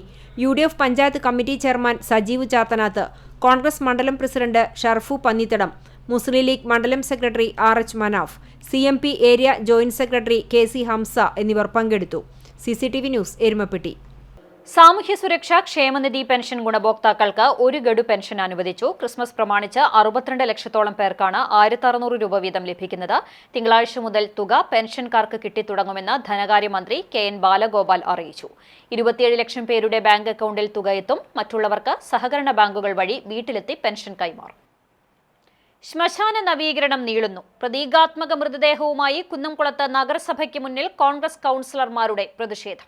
UDF panchayat committee chairman Sajeev Chathanath, Congress മണ്ഡലം പ്രസിഡന്റ് ഷർഫു പന്നിത്തടം, മുസ്ലിം ലീഗ് മണ്ഡലം secretary RH Manaf, CMP area joint secretary KC Hamza എന്നിവർ പങ്കെടുത്തു. CCTV news, Erumapetty. സാമൂഹ്യ സുരക്ഷാ ക്ഷേമനിധി പെൻഷൻ ഗുണഭോക്താക്കൾക്ക് 1 ഗഡു പെൻഷൻ അനുവദിച്ചു. ക്രിസ്മസ് പ്രമാണിച്ച് 62 ലക്ഷത്തോളം പേർക്കാണ് 1600 രൂപ വീതം ലഭിക്കുന്നത്. തിങ്കളാഴ്ച മുതൽ തുക പെൻഷൻകാർക്ക് കിട്ടിത്തുടങ്ങുമെന്ന് ധനകാര്യമന്ത്രി KN ബാലഗോപാൽ അറിയിച്ചു. 27 ലക്ഷം പേരുടെ ബാങ്ക് അക്കൗണ്ടിൽ തുക എത്തും. മറ്റുള്ളവർക്ക് സഹകരണ ബാങ്കുകൾ വഴി വീട്ടിലെത്തി പെൻഷൻ കൈമാറും. ശ്മശാന നവീകരണം നീളുന്നു. പ്രതീകാത്മക മൃതദേഹവുമായി കുന്നംകുളത്ത് നഗരസഭയ്ക്ക് മുന്നിൽ കോൺഗ്രസ് കൗൺസിലർമാരുടെ പ്രതിഷേധം.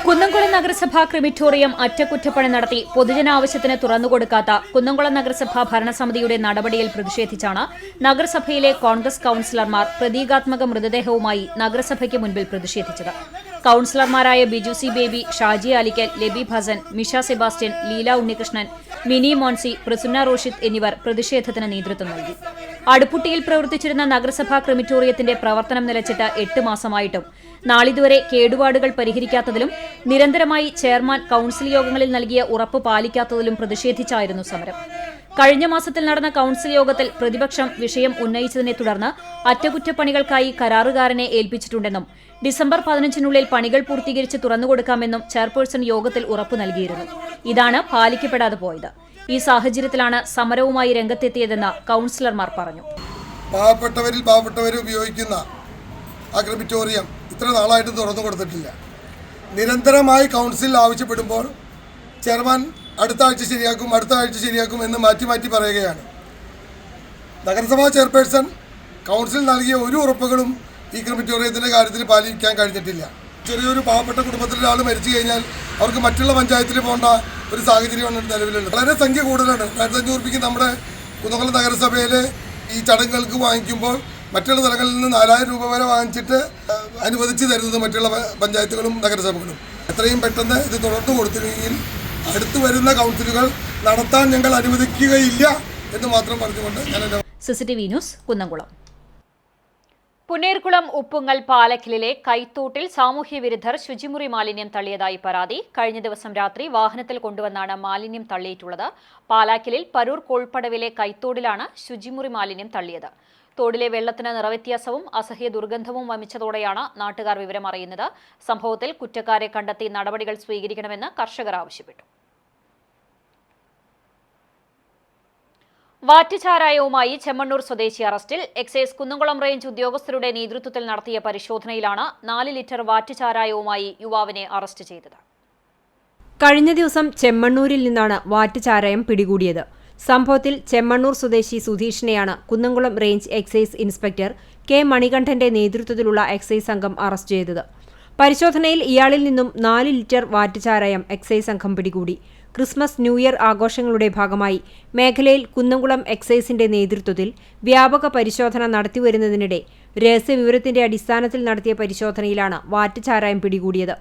കുന്നംകുളം നഗരസഭ ക്രിമിറ്റോറിയം അറ്റകുറ്റപ്പണി നടത്തി പൊതുജനാവശ്യത്തിന് തുറന്നുകൊടുക്കാത്ത കുന്നംകുളം നഗരസഭാ ഭരണസമിതിയുടെ നടപടിയിൽ പ്രതിഷേധിച്ചാണ് നഗരസഭയിലെ കോൺഗ്രസ് കൗൺസിലർമാർ പ്രതീകാത്മക മൃതദേഹവുമായി നഗരസഭയ്ക്ക് മുൻപിൽ പ്രതിഷേധിച്ചത്. കൗൺസിലർമാരായ Biju C Baby, Shaji Alikkal, Labi Bhasan, Misha Sebastian, Leela Unnikrishnan, Mini Monsy, Prasunna Roshid എന്നിവർ പ്രതിഷേധത്തിന് നേതൃത്വം നൽകി. അടുപ്പുട്ടിയിൽ പ്രവർത്തിച്ചിരുന്ന നഗരസഭാ ക്രിമിറ്റോറിയത്തിന്റെ പ്രവർത്തനം നിലച്ചിട്ട് 8 മാസമായിട്ടും നാളിതുവരെ കേടുപാടുകൾ പരിഹരിക്കാത്തതിലും നിരന്തരമായി ചെയർമാൻ കൌൺസിൽ യോഗങ്ങളിൽ നൽകിയ ഉറപ്പ് പാലിക്കാത്തതിലും പ്രതിഷേധിച്ചായിരുന്നു സമരം. കഴിഞ്ഞ മാസത്തിൽ നടന്ന കൌൺസിൽ യോഗത്തിൽ പ്രതിപക്ഷം വിഷയം ഉന്നയിച്ചതിനെ തുടർന്ന് അറ്റകുറ്റപ്പണികൾക്കായി കരാറുകാരനെ ഏൽപ്പിച്ചിട്ടുണ്ടെന്നും ഡിസംബർ 15-നുള്ളിൽ പണികൾ പൂർത്തീകരിച്ച് തുറന്നുകൊടുക്കാമെന്നും ചെയർപേഴ്സൺ യോഗത്തിൽ ഉറപ്പു നൽകിയിരുന്നു. ഇതാണ് പാലിക്കപ്പെടാതെ പോയത്. ഈ സാഹചര്യത്തിലാണ് സമരവുമായി രംഗത്തെത്തിയതെന്ന് കൌൺസിലർമാർ പറഞ്ഞു. പാവപ്പെട്ടവർ ഉപയോഗിക്കുന്ന ആ ക്രിമിറ്റോറിയം ഇത്ര നാളായിട്ട് തുറന്നു കൊടുത്തിട്ടില്ല. നിരന്തരമായി കൗൺസിൽ ആവശ്യപ്പെടുമ്പോൾ ചെയർമാൻ അടുത്ത ആഴ്ച ശരിയാക്കും എന്ന് മാറ്റി പറയുകയാണ്. നഗരസഭാ ചെയർപേഴ്സൺ കൗൺസിൽ നൽകിയ ഒരു ഉറപ്പുകളും ഈ ക്രിമിറ്റോറിയത്തിൻ്റെ കാര്യത്തിൽ പാലിക്കാൻ കഴിഞ്ഞിട്ടില്ല. ചെറിയൊരു പാവപ്പെട്ട കുടുംബത്തിലെ ഒരാൾ മരിച്ചു കഴിഞ്ഞാൽ അവർക്ക് മറ്റുള്ള പഞ്ചായത്തിൽ പോകേണ്ട ഒരു സാഹചര്യമാണ് നിലവിലുള്ളത്. വളരെ സംഖ്യ കൂടുതലാണ്. 2500 രൂപയ്ക്ക് നമ്മുടെ കുന്നംകുളം നഗരസഭയിൽ ഈ ചടങ്ങുകൾക്ക് വാങ്ങിക്കുമ്പോൾ മറ്റുള്ള സ്ഥലങ്ങളിൽ നിന്ന് 4000 രൂപ വരെ വാങ്ങിച്ചിട്ട് അനുവദിച്ച് തരുന്നത് മറ്റുള്ള പഞ്ചായത്തുകളും നഗരസഭകളും. എത്രയും പെട്ടെന്ന് ഇത് തുടർന്നു കൊടുത്തില്ലെങ്കിൽ അടുത്തു വരുന്ന കൗൺസിലുകൾ നടത്താൻ ഞങ്ങൾ അനുവദിക്കുകയില്ല എന്ന് മാത്രം പറഞ്ഞുകൊണ്ട് ഞാൻ എൻ്റെ CCTV ന്യൂസ് കുന്നംകുളം. പുന്നേർകുളം ഉപ്പുങ്ങൽ പാലക്കിലെ കൈത്തോട്ടിൽ സാമൂഹ്യ വിരുദ്ധർ ശുചിമുറി മാലിന്യം തള്ളിയതായി പരാതി. കഴിഞ്ഞ ദിവസം രാത്രി വാഹനത്തിൽ കൊണ്ടുവന്നാണ് മാലിന്യം തള്ളിയിട്ടുള്ളത്. പാലാക്കിലിൽ പരൂർ കോൾപ്പടവിലെ കൈത്തോടിലാണ് ശുചിമുറി മാലിന്യം തള്ളിയത്. തോടിലെ വെള്ളത്തിന് നിറവ്യത്യാസവും അസഹ്യ ദുർഗന്ധവും വമിച്ചതോടെയാണ് നാട്ടുകാർ വിവരം അറിയുന്നത്. സംഭവത്തിൽ കുറ്റക്കാരെ കണ്ടെത്തി നടപടികൾ സ്വീകരിക്കണമെന്ന് കർഷകർ ആവശ്യപ്പെട്ടു. വാറ്റുചാരായവുമായി ചെമ്മണ്ണൂർ സ്വദേശി അറസ്റ്റിൽ. എക്സൈസ് കുന്നംകുളം റേഞ്ച് ഉദ്യോഗസ്ഥരുടെ നേതൃത്വത്തിൽ നടത്തിയ പരിശോധനയിലാണ് 4 ലിറ്റർ വാറ്റുചാരായവുമായി യുവാവിനെ അറസ്റ്റ് ചെയ്തത്. കഴിഞ്ഞ ദിവസം ചെമ്മണ്ണൂരിൽ നിന്നാണ് വാറ്റുചാരായം പിടികൂടിയത്. സംഭവത്തിൽ ചെമ്മണ്ണൂർ സ്വദേശി സുധീഷിനെയാണ് Kunnamkulam range excise inspector K മണികണ്ഠന്റെ നേതൃത്വത്തിലുള്ള എക്സൈസ് സംഘം അറസ്റ്റ് ചെയ്തത്. പരിശോധനയിൽ ഇയാളിൽ നിന്നും 4 ലിറ്റർ വാറ്റുചാരായം എക്സൈസ് സംഘം പിടികൂടി. ക്രിസ്മസ് ന്യൂ ഇയർ ആഘോഷങ്ങളുടെ ഭാഗമായി മേഖലയിൽ കുന്നംകുളം എക്സൈസിന്റെ നേതൃത്വത്തിൽ വ്യാപക പരിശോധന നടത്തിവരുന്നതിനിടെ രഹസ്യവിവരത്തിന്റെ അടിസ്ഥാനത്തിൽ നടത്തിയ പരിശോധനയിലാണ് വാറ്റുചാരായം പിടികൂടിയത്.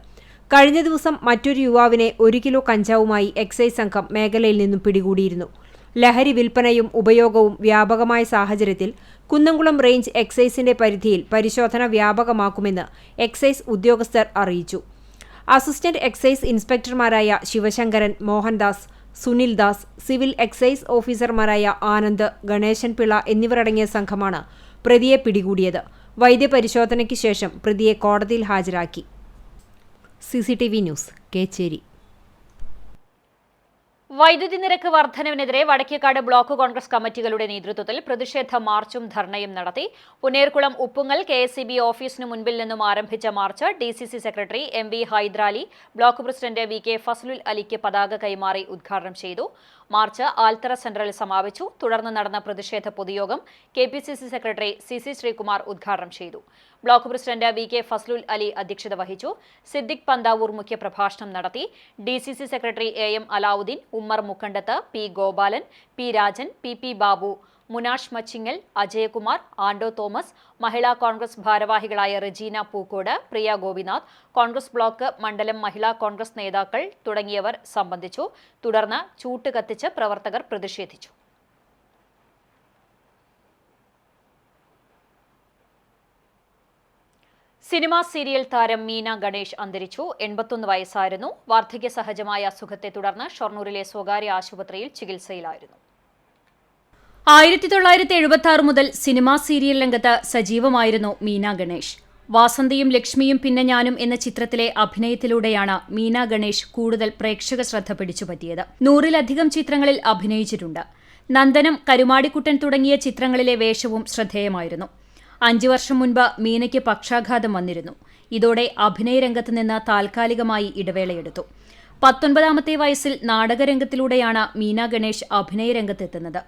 കഴിഞ്ഞ ദിവസം മറ്റൊരു യുവാവിനെ 1 കിലോ കഞ്ചാവുമായി എക്സൈസ് സംഘം മേഖലയിൽ നിന്നും പിടികൂടിയിരുന്നു. ലഹരി വിൽപ്പനയും ഉപയോഗവും വ്യാപകമായ സാഹചര്യത്തിൽ കുന്നംകുളം റേഞ്ച് എക്സൈസിന്റെ പരിധിയിൽ പരിശോധന വ്യാപകമാക്കുമെന്ന് എക്സൈസ് ഉദ്യോഗസ്ഥർ അറിയിച്ചു. അസിസ്റ്റന്റ് എക്സൈസ് ഇൻസ്പെക്ടർമാരായ ശിവശങ്കരൻ, മോഹൻദാസ്, സുനിൽദാസ്, സിവിൽ എക്സൈസ് ഓഫീസർമാരായ ആനന്ദ്, ഗണേശൻ പിള്ള എന്നിവരടങ്ങിയ സംഘമാണ് പ്രതിയെ പിടികൂടിയത്. വൈദ്യപരിശോധനയ്ക്ക് ശേഷം പ്രതിയെ കോടതിയിൽ ഹാജരാക്കി. CCTV news Kecheri. വൈദ്യുതി നിരക്ക് വർധനവിനെതിരെ വടക്കേക്കാട് ബ്ലോക്ക് കോൺഗ്രസ് കമ്മിറ്റികളുടെ നേതൃത്വത്തിൽ പ്രതിഷേധ മാർച്ചും ധർണയും നടത്തി. പുന്നേർകുളം ഉപ്പുങ്ങൽ KSEB ഓഫീസിനു മുൻപിൽ നിന്നും ആരംഭിച്ച march DCC secretary MV Hydarali block president VK Fazlul അലിക്ക് പതാക കൈമാറി ഉദ്ഘാടനം ചെയ്തു. മാർച്ച് ആൽത്തറ സെന്ററിൽ സമാപിച്ചു. തുടർന്ന് നടന്ന പ്രതിഷേധ പൊതുയോഗം KPCC സെക്രട്ടറി CC ശ്രീകുമാർ ഉദ്ഘാടനം ചെയ്തു. Block president VK Fazlul Ali അധ്യക്ഷത വഹിച്ചു. സിദ്ദിഖ് പന്താവൂർ മുഖ്യപ്രഭാഷണം നടത്തി. DCC secretary AM Alavudheen, Ummer Mukkandath, P Gopalan, P Rajan, PP Babu, Munash Machingal, Ajayakumar, Anto Thomas, Mahila Congress ഭാരവാഹികളായ റെജീന പൂക്കോട്, പ്രിയ ഗോപിനാഥ്, കോൺഗ്രസ് ബ്ലോക്ക് മണ്ഡലം മഹിളാ കോൺഗ്രസ് നേതാക്കൾ തുടങ്ങിയവർ സംബന്ധിച്ചു. തുടർന്ന് ചൂട്ട് കത്തിച്ച് പ്രവർത്തകർ പ്രതിഷേധിച്ചു. സിനിമാ സീരിയൽ താരം മീന ഗണേഷ് അന്തരിച്ചു. 81 വയസ്സായിരുന്നു. വാർദ്ധക്യ സഹജമായ അസുഖത്തെ തുടർന്ന് ഷൊർണൂരിലെ സ്വകാര്യ ആശുപത്രിയിൽ ചികിത്സയിലായിരുന്നു. 1976 മുതൽ സിനിമാ സീരിയൽ രംഗത്ത് സജീവമായിരുന്നു മീന ഗണേഷ്. വാസന്തിയും ലക്ഷ്മിയും പിന്നെ ഞാനും എന്ന ചിത്രത്തിലെ അഭിനയത്തിലൂടെയാണ് മീന ഗണേഷ് കൂടുതൽ പ്രേക്ഷക ശ്രദ്ധ പിടിച്ചുപറ്റിയത്. 100-ലധികം ചിത്രങ്ങളിൽ അഭിനയിച്ചിട്ടുണ്ട്. നന്ദനം, കരുമാടിക്കുട്ടൻ തുടങ്ങിയ ചിത്രങ്ങളിലെ വേഷവും ശ്രദ്ധേയമായിരുന്നു. 5 വർഷം മുൻപ് മീനയ്ക്ക് പക്ഷാഘാതം വന്നിരുന്നു. ഇതോടെ അഭിനയരംഗത്ത് നിന്ന് താൽക്കാലികമായി ഇടവേളയെടുത്തു. 19ാമത്തെ വയസ്സിൽ നാടകരംഗത്തിലൂടെയാണ് മീന ഗണേഷ് അഭിനയരംഗത്തെത്തുന്നത്.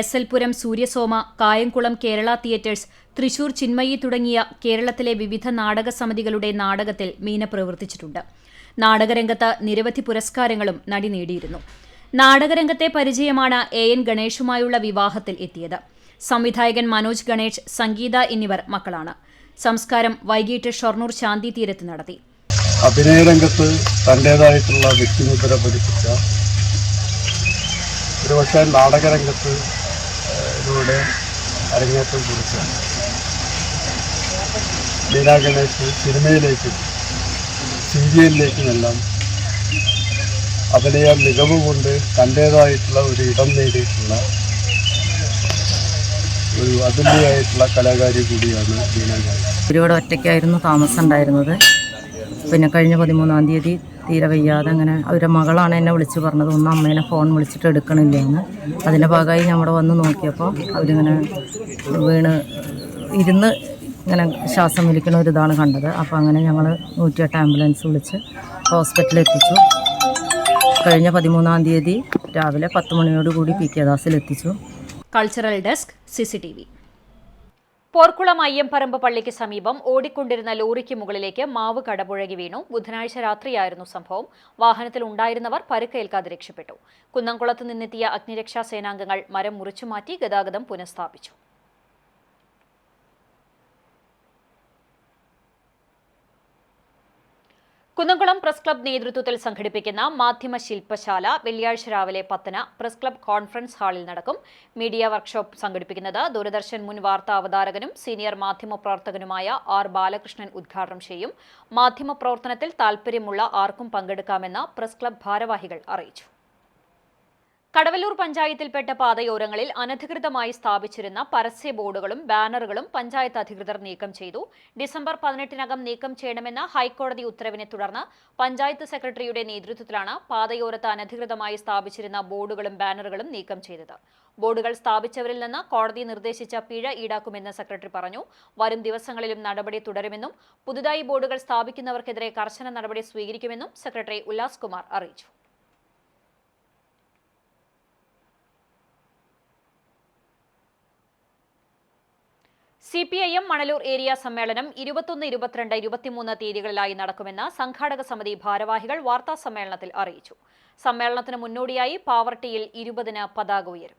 SL പുരം സൂര്യസോമ, കായംകുളം കേരള തിയേറ്റേഴ്സ്, തൃശൂർ ചിന്മയി തുടങ്ങിയ കേരളത്തിലെ വിവിധ നാടക സമിതികളുടെ നാടകത്തിൽ മീന പ്രവർത്തിച്ചിട്ടുണ്ട്. നാടകരംഗത്ത് നിരവധി പുരസ്കാരങ്ങളും നടി നേടിയിരുന്നു. നാടകരംഗത്തെ പരിചയമാണ് AN ഗണേഷുമായുള്ള വിവാഹത്തിൽ എത്തിയത്. സംവിധായകൻ മനോജ് ഗണേഷ്, സംഗീത എന്നിവർ മക്കളാണ്. സംസ്കാരം വൈകിട്ട് ഷൊർണൂർ ശാന്തി തീരത്ത് നടത്തി. അഭിനയരംഗത്ത് തൻ്റേതായിട്ടുള്ള വ്യക്തിമുദ്ര പതിപ്പിച്ച, ഒരുപക്ഷെ നാടകരംഗത്ത് ഇതിലൂടെ അരങ്ങേറ്റം കുറിച്ച മീന ഗണേഷ് സിനിമയിലേക്കും സീരിയലിലേക്കുമെല്ലാം അഭിനയ മികവ് കൊണ്ട് തൻ്റേതായിട്ടുള്ള ഒരു ഇടം നേടിയിട്ടുള്ള ഒരു അതുല്യമായിട്ടുള്ള കലാകാരി കൂടിയാണ് മീന ഗണേഷ്. ഇവിടെ ഒറ്റയ്ക്കായിരുന്നു താമസം ഉണ്ടായിരുന്നത്. പിന്നെ കഴിഞ്ഞ 13-ാം തീയതി തീരെ വയ്യാതെ അങ്ങനെ അവരുടെ മകളാണ് എന്നെ വിളിച്ച് പറഞ്ഞത്, ഒന്ന് അമ്മേനെ ഫോൺ വിളിച്ചിട്ട് എടുക്കണില്ല എന്ന്. അതിൻ്റെ ഭാഗമായി ഞമ്മടെ വന്ന് നോക്കിയപ്പോൾ അവരിങ്ങനെ വീണ് ഇരുന്ന് ഇങ്ങനെ ശ്വാസം വലിക്കണ ഒരിതാണ് കണ്ടത്. അപ്പോൾ അങ്ങനെ ഞങ്ങൾ 108 ആംബുലൻസ് വിളിച്ച് ഹോസ്പിറ്റലിൽ എത്തിച്ചു. കഴിഞ്ഞ 13-ാം തീയതി രാവിലെ 10 മണിയോടുകൂടി PK ദാസിൽ എത്തിച്ചു. Cultural desk CCTV. Porkulam Ayyamparambu പള്ളിക്ക് സമീപം ഓടിക്കൊണ്ടിരുന്ന ലോറിക്ക് മുകളിലേക്ക് മാവ് കടപുഴകി വീണു. ബുധനാഴ്ച രാത്രിയായിരുന്നു സംഭവം. വാഹനത്തിൽ ഉണ്ടായിരുന്നവർ പരുക്കേൽക്കാതെ രക്ഷപ്പെട്ടു. കുന്നംകുളത്ത് നിന്നെത്തിയ അഗ്നിരക്ഷാ സേനാംഗങ്ങൾ മരം മുറിച്ചുമാറ്റി ഗതാഗതം പുനഃസ്ഥാപിച്ചു. കുന്നംകുളം പ്രസ് ക്ലബ് നേതൃത്വത്തിൽ സംഘടിപ്പിക്കുന്ന മാധ്യമ ശില്പശാല വെള്ളിയാഴ്ച രാവിലെ 10-ന് പ്രസ് ക്ലബ് കോൺഫറൻസ് ഹാളിൽ നടക്കും. മീഡിയ വർക്ക്ഷോപ്പ് സംഘടിപ്പിക്കുന്നത് ദൂരദർശൻ മുൻ വാർത്താ അവതാരകനും സീനിയർ മാധ്യമപ്രവർത്തകനുമായ ആർ ബാലകൃഷ്ണൻ ഉദ്ഘാടനം ചെയ്യും. മാധ്യമപ്രവർത്തനത്തിൽ താൽപര്യമുള്ള ആർക്കും പങ്കെടുക്കാമെന്ന് പ്രസ് ക്ലബ് ഭാരവാഹികൾ അറിയിച്ചു. കടവല്ലൂർ പഞ്ചായത്തിൽപ്പെട്ട പാതയോരങ്ങളിൽ അനധികൃതമായി സ്ഥാപിച്ചിരുന്ന പരസ്യ ബോർഡുകളും ബാനറുകളും പഞ്ചായത്ത് അധികൃതർ നീക്കം ചെയ്തു. ഡിസംബർ 18-നകം നീക്കം ചെയ്യണമെന്ന ഹൈക്കോടതി ഉത്തരവിനെ തുടർന്ന് പഞ്ചായത്ത് സെക്രട്ടറിയുടെ നേതൃത്വത്തിലാണ് പാതയോരത്ത് അനധികൃതമായി സ്ഥാപിച്ചിരുന്ന ബോർഡുകളും ബാനറുകളും നീക്കം ചെയ്തത്. ബോർഡുകൾ സ്ഥാപിച്ചവരിൽ നിന്ന് കോടതി നിർദ്ദേശിച്ച പിഴ ഈടാക്കുമെന്ന് സെക്രട്ടറി പറഞ്ഞു. വരും ദിവസങ്ങളിലും നടപടി തുടരുമെന്നും പുതുതായി ബോർഡുകൾ സ്ഥാപിക്കുന്നവർക്കെതിരെ കർശന നടപടി സ്വീകരിക്കുമെന്നും സെക്രട്ടറി ഉല്ലാസ് കുമാർ അറിയിച്ചു. CPIM മണലൂർ ഏരിയ സമ്മേളനം 21, 22, 23 തീയതികളിലായി നടക്കുമെന്ന് സംഘാടക സമിതി ഭാരവാഹികൾ വാർത്താ സമ്മേളനത്തിൽ അറിയിച്ചു. സമ്മേളനത്തിന് മുന്നോടിയായി പാവർട്ടിയിൽ 20-ന് പതാക ഉയരും.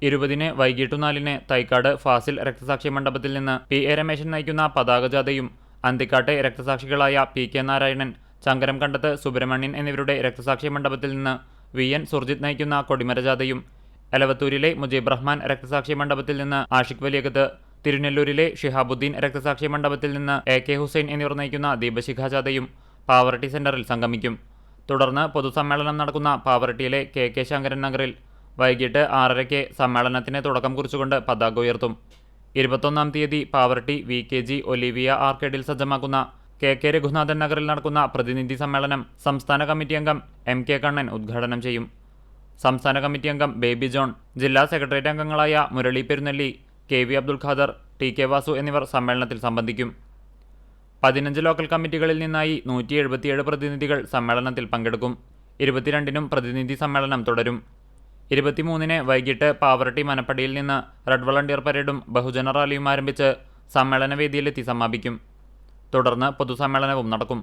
20-ന് വൈകിട്ട് 4-ന് തൈക്കാട് ഫാസിൽ രക്തസാക്ഷി മണ്ഡപത്തിൽ നിന്ന് PA രമേശൻ നയിക്കുന്ന പതാക ജാഥയും അന്തിക്കാട്ടെ രക്തസാക്ഷികളായ PK നാരായണൻ, ചങ്കരം കണ്ടത്ത് സുബ്രഹ്മണ്യൻ എന്നിവരുടെ രക്തസാക്ഷി മണ്ഡപത്തിൽ നിന്ന് VN സുർജിത് നയിക്കുന്ന കൊടിമര ജാഥയും, എലവത്തൂരിലെ മുജീബ് റഹ്മാൻ രക്തസാക്ഷി മണ്ഡപത്തിൽ നിന്ന് ആഷിഖ് വലിയകത്ത്, തിരുനെല്ലൂരിലെ ഷിഹാബുദ്ദീൻ രക്തസാക്ഷി മണ്ഡപത്തിൽ നിന്ന് AK ഹുസൈൻ എന്നിവർ നയിക്കുന്ന ദീപശിഖ ജാഥയും പാവറട്ടി സെന്ററിൽ സംഗമിക്കും. തുടർന്ന് പൊതുസമ്മേളനം നടക്കുന്ന പാവറട്ടിയിലെ KK ശങ്കരൻ നഗറിൽ വൈകിട്ട് 6:30-ക്ക് സമ്മേളനത്തിന് തുടക്കം കുറിച്ചുകൊണ്ട് പതാക ഉയർത്തും. 21-ാം തീയതി പാവറട്ടി VKG ഒലിവിയ ആർക്കേഡിൽ സജ്ജമാക്കുന്ന KK രഘുനാഥൻ നഗറിൽ നടക്കുന്ന പ്രതിനിധി സമ്മേളനം സംസ്ഥാന കമ്മിറ്റി അംഗം MK കണ്ണൻ ഉദ്ഘാടനം ചെയ്യും. സംസ്ഥാന കമ്മിറ്റി അംഗം ബേബി ജോൺ, ജില്ലാ സെക്രട്ടേറിയറ്റ് അംഗങ്ങളായ മുരളി പെരുന്നെല്ലി, KV അബ്ദുൽ ഖാദർ, TK വാസു എന്നിവർ സമ്മേളനത്തിൽ സംബന്ധിക്കും. 15 ലോക്കൽ കമ്മിറ്റികളിൽ നിന്നായി 177 പ്രതിനിധികൾ സമ്മേളനത്തിൽ പങ്കെടുക്കും. 22-നും പ്രതിനിധി സമ്മേളനം തുടരും. 23-ന് വൈകിട്ട് പാവറട്ടി മനപ്പടിയിൽ നിന്ന് റെഡ് വളണ്ടിയർ പരേഡും ബഹുജന റാലിയും ആരംഭിച്ച് സമ്മേളനവേദിയിലെത്തി സമാപിക്കും. തുടർന്ന് പൊതുസമ്മേളനവും നടക്കും.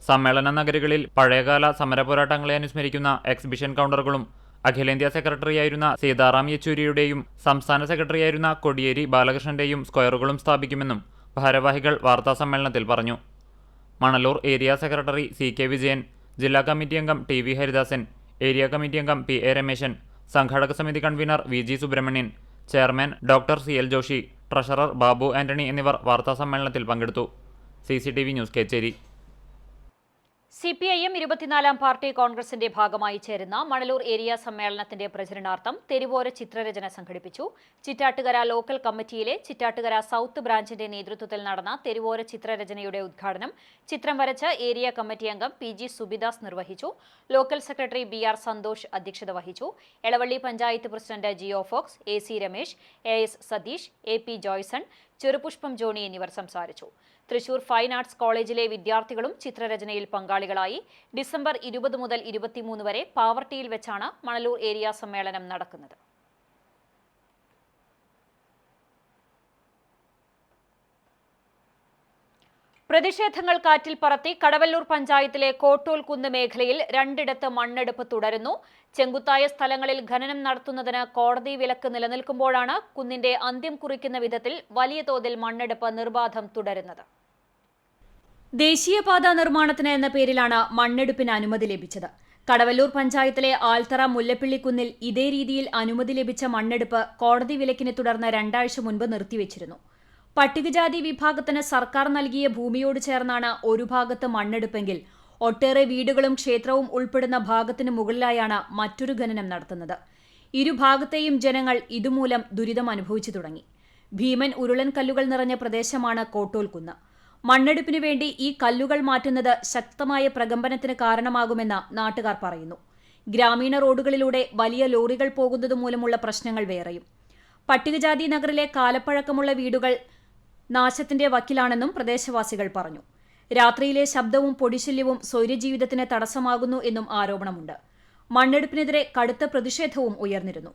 സമ്മേളന നഗരികളിൽ പഴയകാല സമരപോരാട്ടങ്ങളെ അനുസ്മരിക്കുന്ന എക്സിബിഷൻ കൗണ്ടറുകളും അഖിലേന്ത്യാ സെക്രട്ടറിയായിരുന്ന സീതാറാം യെച്ചൂരിയുടെയും സംസ്ഥാന സെക്രട്ടറിയായിരുന്ന കോടിയേരി ബാലകൃഷ്ണന്റെയും സ്ക്വയറുകളും സ്ഥാപിക്കുമെന്നും ഭാരവാഹികൾ വാർത്താസമ്മേളനത്തിൽ പറഞ്ഞു. Manalur area secretary CK Vijayan, ജില്ലാ കമ്മിറ്റി അംഗം TV ഹരിദാസൻ, ഏരിയ കമ്മിറ്റി അംഗം PA രമേശൻ, സംഘാടക സമിതി convener VG Subrahmanyan, chairman doctor CL Joshi, treasurer Babu Antony എന്നിവർ വാർത്താസമ്മേളനത്തിൽ പങ്കെടുത്തു. CCTV news Kecheri. CPIM 24-ാം പാർട്ടി കോൺഗ്രസിന്റെ ഭാഗമായി ചേരുന്ന മണലൂർ ഏരിയ സമ്മേളനത്തിന്റെ പ്രചരണാർത്ഥം തെരുവോര ചിത്രരചന സംഘടിപ്പിച്ചു. ചിറ്റാട്ടുകര ലോക്കൽ കമ്മിറ്റിയിലെ ചിറ്റാട്ടുകര സൗത്ത് ബ്രാഞ്ചിന്റെ നേതൃത്വത്തിൽ നടന്ന തെരുവോര ചിത്രരചനയുടെ ഉദ്ഘാടനം ചിത്രം വരച്ച് ഏരിയ കമ്മിറ്റി അംഗം PG സുബിദാസ് നിർവഹിച്ചു. ലോക്കൽ സെക്രട്ടറി BR സന്തോഷ് അധ്യക്ഷത വഹിച്ചു. Elavally panchayat president Jio Fox, AC Ramesh, AS Satheesh, AP Joyson, Cherupushpam Johny എന്നിവർ സംസാരിച്ചു. തൃശൂർ ഫൈൻ ആർട്സ് കോളേജിലെ വിദ്യാർത്ഥികളും ചിത്രരചനയിൽ പങ്കാളികളായി. ഡിസംബർ 20 മുതൽ 23 വരെ പാവർട്ടിയിൽ വെച്ചാണ് മണലൂർ ഏരിയ സമ്മേളനം നടക്കുന്നത്. പ്രതിഷേധങ്ങൾ കാറ്റിൽ പറത്തി കടവല്ലൂർ പഞ്ചായത്തിലെ കോട്ടോൽ കുന്ന് മേഖലയിൽ 2ഇടത്ത് മണ്ണെടുപ്പ് തുടരുന്നു. ചെങ്കുത്തായ സ്ഥലങ്ങളിൽ ഖനനം നടത്തുന്നതിന് കോടതി വിലക്ക് നിലനിൽക്കുമ്പോഴാണ് കുന്നിന്റെ അന്ത്യം കുറിക്കുന്ന വിധത്തിൽ വലിയ തോതിൽ മണ്ണെടുപ്പ് നിർബാധം തുടരുന്നത്. ദേശീയപാത നിർമ്മാണത്തിന് എന്ന പേരിലാണ് മണ്ണെടുപ്പിന് അനുമതി ലഭിച്ചത്. കടവല്ലൂർ പഞ്ചായത്തിലെ ആൽത്തറ മുല്ലപ്പിള്ളിക്കുന്നിൽ ഇതേ രീതിയിൽ അനുമതി ലഭിച്ച മണ്ണെടുപ്പ് കോടതി വിലക്കിനെ തുടർന്ന് 2 ആഴ്ച മുൻപ് നിർത്തിവെച്ചിരുന്നു. പട്ടികജാതി വിഭാഗത്തിന് സർക്കാർ നൽകിയ ഭൂമിയോട് ചേർന്നാണ് ഒരു ഭാഗത്ത് മണ്ണെടുപ്പെങ്കിൽ ഒട്ടേറെ വീടുകളും ക്ഷേത്രവും ഉൾപ്പെടുന്ന ഭാഗത്തിന് മുകളിലായാണ് മറ്റൊരു ഖനനം നടത്തുന്നത്. ഇരുഭാഗത്തെയും ജനങ്ങൾ ഇതുമൂലം ദുരിതം അനുഭവിച്ചു തുടങ്ങി. ഭീമൻ ഉരുളൻ കല്ലുകൾ നിറഞ്ഞ പ്രദേശമാണ് കോട്ടോൽ കുന്ന്. മണ്ണെടുപ്പിനു വേണ്ടി ഈ കല്ലുകൾ മാറ്റുന്നത് ശക്തമായ പ്രകമ്പനത്തിന് കാരണമാകുമെന്ന് നാട്ടുകാർ പറയുന്നു. ഗ്രാമീണ റോഡുകളിലൂടെ വലിയ ലോറികൾ പോകുന്നത് മൂലമുള്ള പ്രശ്നങ്ങൾ വേറെയും. പട്ടികജാതി നഗറിലെ കാലപ്പഴക്കമുള്ള വീടുകൾ നാശത്തിന്റെ വക്കിലാണെന്നും പ്രദേശവാസികൾ പറഞ്ഞു. രാത്രിയിലെ ശബ്ദവും പൊടിശല്യവും സ്വൈര്യജീവിതത്തിന് തടസ്സമാകുന്നു എന്നും ആരോപണമുണ്ട്. മണ്ണെടുപ്പിനെതിരെ കടുത്ത പ്രതിഷേധവും ഉയർന്നിരുന്നു.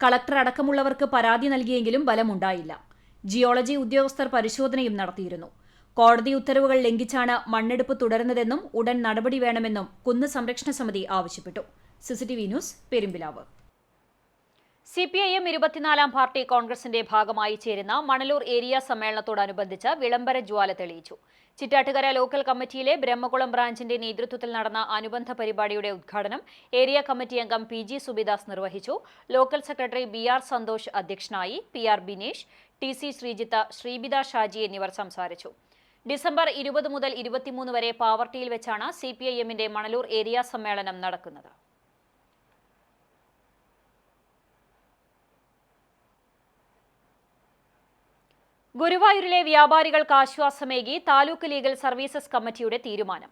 കളക്ടർ അടക്കമുള്ളവർക്ക് പരാതി നൽകിയെങ്കിലും ഫലമുണ്ടായില്ല. ജിയോളജി ഉദ്യോഗസ്ഥർ പരിശോധനയും നടത്തിയിരുന്നു. കോടതി ഉത്തരവുകൾ ലംഘിച്ചാണ് മണ്ണെടുപ്പ് തുടരുന്നതെന്നും ഉടൻ നടപടി വേണമെന്നും കുന്ന് സംരക്ഷണ സമിതി ആവശ്യപ്പെട്ടു. CCTV news Perumpilavu. CPIM 24-ാം പാർട്ടി കോൺഗ്രസിന്റെ ഭാഗമായി ചേരുന്ന മണലൂർ ഏരിയ സമ്മേളനത്തോടനുബന്ധിച്ച് വിളംബര ജ്വാല തെളിയിച്ചു. ചിറ്റാറ്റുകര ലോക്കൽ കമ്മിറ്റിയിലെ ബ്രഹ്മകുളം ബ്രാഞ്ചിന്റെ നേതൃത്വത്തിൽ നടന്ന അനുബന്ധ പരിപാടിയുടെ ഉദ്ഘാടനം ഏരിയ കമ്മിറ്റി അംഗം PG സുബിദാസ് നിർവഹിച്ചു. ലോക്കൽ സെക്രട്ടറി BR സന്തോഷ് അധ്യക്ഷനായി. PR ബിനേഷ്, TC ശ്രീജിത്ത്, ശ്രീബിത ഷാജി എന്നിവർ സംസാരിച്ചു. ഡിസംബർ 20 മുതൽ 23 വരെ പാവർട്ടിയിൽ വെച്ചാണ് CPIMന്റെ മണലൂർ ഏരിയ സമ്മേളനം നടക്കുന്നത്. ഗുരുവായൂരിലെ വ്യാപാരികൾക്ക് ആശ്വാസമേകി താലൂക്ക് ലീഗൽ സർവീസസ് കമ്മിറ്റിയുടെ തീരുമാനം.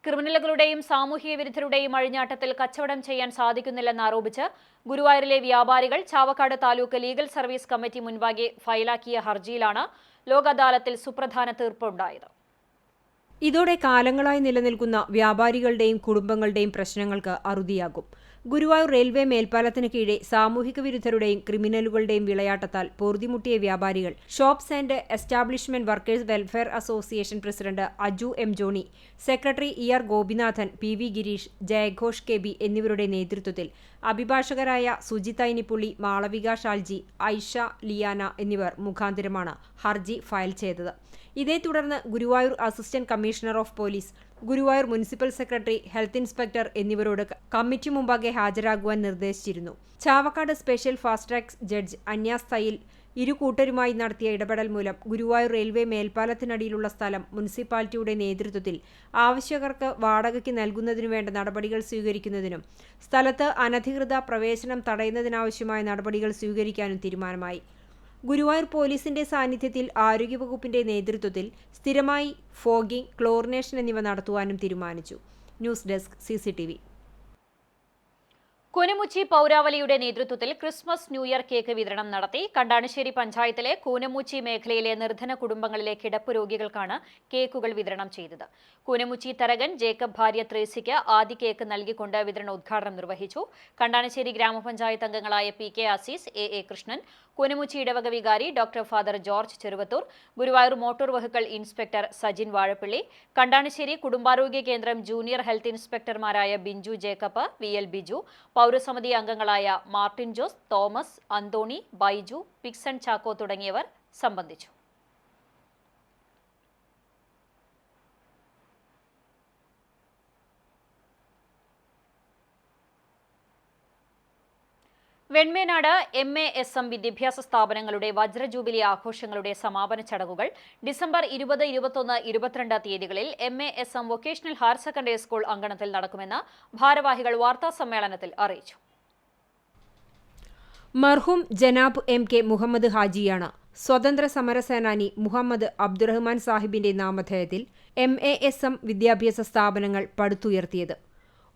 ക്രിമിനലുകളുടെയും സാമൂഹിക വിരുദ്ധരുടെയും അഴിഞ്ഞാട്ടത്തിൽ കച്ചവടം ചെയ്യാൻ സാധിക്കുന്നില്ലെന്നാരോപിച്ച് ഗുരുവായൂരിലെ വ്യാപാരികൾ Chavakkad taluk legal service committee മുൻപാകെ ഫയലാക്കിയ ഹർജിയിലാണ് ലോക് അദാലത്തിൽ സുപ്രധാന തീർപ്പുണ്ടായത്. ഇതോടെ കാലങ്ങളായി നിലനിൽക്കുന്ന വ്യാപാരികളുടെയും കുടുംബങ്ങളുടെയും പ്രശ്നങ്ങൾക്ക് അറുതിയാകും. ഗുരുവായൂർ റെയിൽവേ മേൽപ്പാലത്തിന് കീഴെ സാമൂഹിക വിരുദ്ധരുടെയും ക്രിമിനലുകളുടെയും വിളയാട്ടത്താൽ പൊറുതിമുട്ടിയ വ്യാപാരികൾ shops and establishment workers welfare association president Aju M. Johnny, secretary ER Gopinathan, PV Gireesh, ജയഘോഷ് KB എന്നിവരുടെ നേതൃത്വത്തിൽ അഭിഭാഷകരായ സുജിത് ഐനിപ്പുള്ളി, മാളവിക ഷാൽജി, ഐഷ ലിയാന എന്നിവർ മുഖാന്തരമാണ് ഹർജി ഫയൽ ചെയ്തത്. ഇതേ തുടർന്ന് Guruvayur assistant commissioner of police, Guruvayur municipal secretary, health inspector എന്നിവരോട് കമ്മിറ്റി മുമ്പാകെ ഹാജരാകുവാൻ നിർദ്ദേശിച്ചിരുന്നു. Chavakkad special fast track judge Anyas Thayyil ഇരു കൂട്ടരുമായി നടത്തിയ ഇടപെടൽ മൂലം ഗുരുവായൂർ റെയിൽവേ മേൽപ്പാലത്തിനടിയിലുള്ള സ്ഥലം മുനിസിപ്പാലിറ്റിയുടെ നേതൃത്വത്തിൽ ആവശ്യകർക്ക് വാടകയ്ക്ക് നൽകുന്നതിനു വേണ്ട നടപടികൾ സ്വീകരിക്കുന്നതിനും സ്ഥലത്ത് അനധികൃത പ്രവേശനം തടയുന്നതിനാവശ്യമായ നടപടികൾ സ്വീകരിക്കാനും തീരുമാനമായി. ഗുരുവായൂർ പോലീസിന്റെ സാന്നിധ്യത്തിൽ ആരോഗ്യവകുപ്പിന്റെ നേതൃത്വത്തിൽ സ്ഥിരമായി ഫോഗിംഗ്, ക്ലോറിനേഷൻ എന്നിവ നടത്തുവാനും തീരുമാനിച്ചു. News desk CCTV. കൂനമുച്ചി പൗരാവലിയുടെ നേതൃത്വത്തിൽ ക്രിസ്മസ് ന്യൂ ഇയർ കേക്ക് വിതരണം നടത്തി. കണ്ടാണശ്ശേരി പഞ്ചായത്തിലെ കൂനമുച്ചി മേഖലയിലെ നിർധന കുടുംബങ്ങളിലെ കിടപ്പ് രോഗികൾക്കാണ് കേക്കുകൾ വിതരണം ചെയ്തത്. കൂനമുച്ചി തരകൻ ജേക്കബ് ഭാര്യ ത്രേസിക്ക് ആദ്യ കേക്ക് നൽകിക്കൊണ്ട് വിതരണോദ്ഘാടനം നിർവഹിച്ചു. കണ്ടാണശ്ശേരി ഗ്രാമപഞ്ചായത്ത് അംഗങ്ങളായ PK അസീസ്, AA കൃഷ്ണൻ, കൂനമുച്ചി ഇടവക വികാരി doctor father George Cheruvathur, Guruvayur motor vehicle inspector Sajin Vazhappilly, Kandanassery കുടുംബാരോഗ്യ കേന്ദ്രം ജൂനിയർ ഹെൽത്ത് ഇൻസ്പെക്ടർമാരായ ബിഞ്ചു ജേക്കബ്, VL ബിജു, പൗരസമിതി അംഗങ്ങളായ Martin Jose, Thomas, Antony, Baiju, Pixon Chacko തുടങ്ങിയവർ സംബന്ധിച്ചു. വെൺമേനാട് MASM വിദ്യാഭ്യാസ സ്ഥാപനങ്ങളുടെ വജ്രജൂബിലി ആഘോഷങ്ങളുടെ സമാപന ചടങ്ങുകൾ ഡിസംബർ 20, 21, 22 തീയതികളിൽ MASM vocational higher secondary school അങ്കണത്തിൽ നടക്കുമെന്ന് ഭാരവാഹികൾ വാർത്താസമ്മേളനത്തിൽ അറിയിച്ചു. മർഹൂം ജനാബ് MK മുഹമ്മദ് ഹാജിയാണ് സ്വതന്ത്ര സമരസേനാനി മുഹമ്മദ് അബ്ദുറഹ്മാൻ സാഹിബിന്റെ നാമധേയത്തിൽ MASM വിദ്യാഭ്യാസ സ്ഥാപനങ്ങൾ പടുത്തുയർത്തിയത്.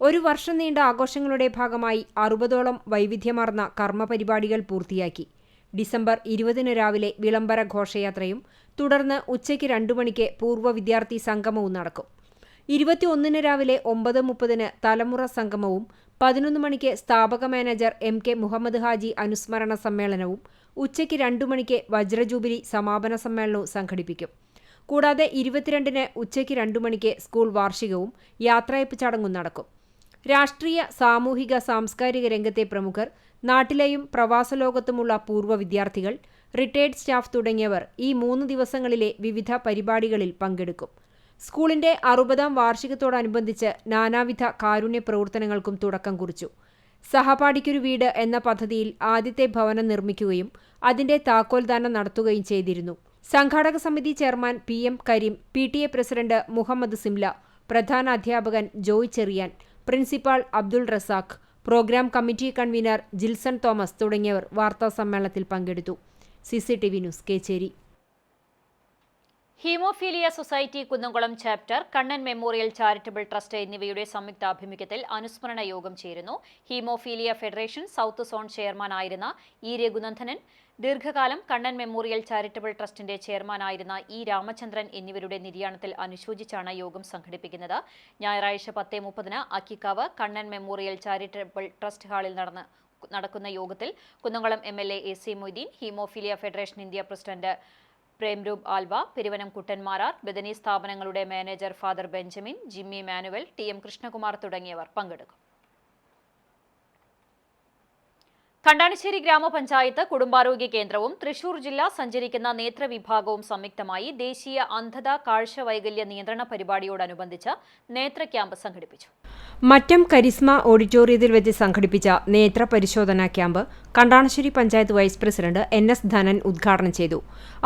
ഒരു വർഷം നീണ്ട ആഘോഷങ്ങളുടെ ഭാഗമായി 60ഓളം വൈവിധ്യമാർന്ന കർമ്മപരിപാടികൾ പൂർത്തിയാക്കി. ഡിസംബർ 20 രാവിലെ വിളംബര ഘോഷയാത്രയും തുടർന്ന് ഉച്ചയ്ക്ക് 2 മണിക്ക് പൂർവ്വ വിദ്യാർത്ഥി സംഗമവും നടക്കും. 21 രാവിലെ 9:30 തലമുറ സംഗമവും 11 മണിക്ക് സ്ഥാപക മാനേജർ MK മുഹമ്മദ് ഹാജി അനുസ്മരണ സമ്മേളനവും ഉച്ചയ്ക്ക് 2 മണിക്ക് വജ്രജൂബിലി സമാപന സമ്മേളനവും സംഘടിപ്പിക്കും. കൂടാതെ 22 ഉച്ചയ്ക്ക് 2 മണിക്ക് സ്കൂൾ വാർഷികവും യാത്രയപ്പ് ചടങ്ങും നടക്കും. രാഷ്ട്രീയ, സാമൂഹിക, സാംസ്കാരിക രംഗത്തെ പ്രമുഖർ, നാട്ടിലെയും പ്രവാസലോകത്തുമുള്ള പൂർവ്വ വിദ്യാർത്ഥികൾ, റിട്ടയർഡ് സ്റ്റാഫ് തുടങ്ങിയവർ ഈ 3 ദിവസങ്ങളിലെ വിവിധ പരിപാടികളിൽ പങ്കെടുക്കും. സ്കൂളിന്റെ 60ാം വാർഷികത്തോടനുബന്ധിച്ച് നാനാവിധ കാരുണ്യ പ്രവർത്തനങ്ങൾക്കും തുടക്കം കുറിച്ചു. സഹപാഠിക്കൊരു വീട് എന്ന പദ്ധതിയിൽ ആദ്യത്തെ ഭവനം നിർമ്മിക്കുകയും അതിന്റെ താക്കോൽദാനം നടത്തുകയും ചെയ്തിരുന്നു. സംഘാടക സമിതി chairman PM Kareem, PTA president Muhammad Simla, പ്രധാന അധ്യാപകൻ Joy Cherian, principal Abdul Razak, program committee convener Jilson Thomas തുടങ്ങിയവർ വാർത്താസമ്മേളനത്തിൽ പങ്കെടുത്തു. CCTV news, Kechery. Haemophilia society Kunnamkulam chapter, Kannan memorial charitable trust എന്നിവയുടെ സംയുക്താഭിമുഖ്യത്തിൽ അനുസ്മരണ യോഗം ചേരുന്നു. ഹീമോഫീലിയ ഫെഡറേഷൻ സൗത്ത് സോൺ ചെയർമാനായിരുന്ന E. രഘുനന്ദനൻ, ദീർഘകാലം കണ്ണൻ മെമ്മോറിയൽ ചാരിറ്റബിൾ ട്രസ്റ്റിന്റെ ചെയർമാനായിരുന്ന E. രാമചന്ദ്രൻ എന്നിവരുടെ നിര്യാണത്തിൽ അനുശോചിച്ചാണ് യോഗം സംഘടിപ്പിക്കുന്നത്. ഞായറാഴ്ച 10:30 Akkikkavu Kannan memorial charitable trust ഹാളിൽ നടക്കുന്ന യോഗത്തിൽ Kunnamkulam MLA AC Moideen, haemophilia federation India president Premroop Alva, Peruvanam Kuttanmarar, Bethany സ്ഥാപനങ്ങളുടെ manager father Benjamin, Jimmy Manuel, TM Krishnakumar തുടങ്ങിയവർ പങ്കെടുക്കും. കണ്ടാണിശ്ശേരി ഗ്രാമപഞ്ചായത്ത് കുടുംബാരോഗ്യ കേന്ദ്രവും തൃശൂർ ജില്ല സഞ്ചരിക്കുന്ന നേത്രവിഭാഗവും സംയുക്തമായി ദേശീയ അന്ധത കാഴ്ച വൈകല്യ നിയന്ത്രണ പരിപാടിയോടനുബന്ധിച്ച് നേത്ര ക്യാമ്പ് സംഘടിപ്പിച്ചു. മറ്റം കരിസ്മ ഓഡിറ്റോറിയത്തിൽ വെച്ച് സംഘടിപ്പിച്ച നേത്ര പരിശോധനാ camp Kandanassery panchayat vice president NS Dhanan ഉദ്ഘാടനം ചെയ്തു.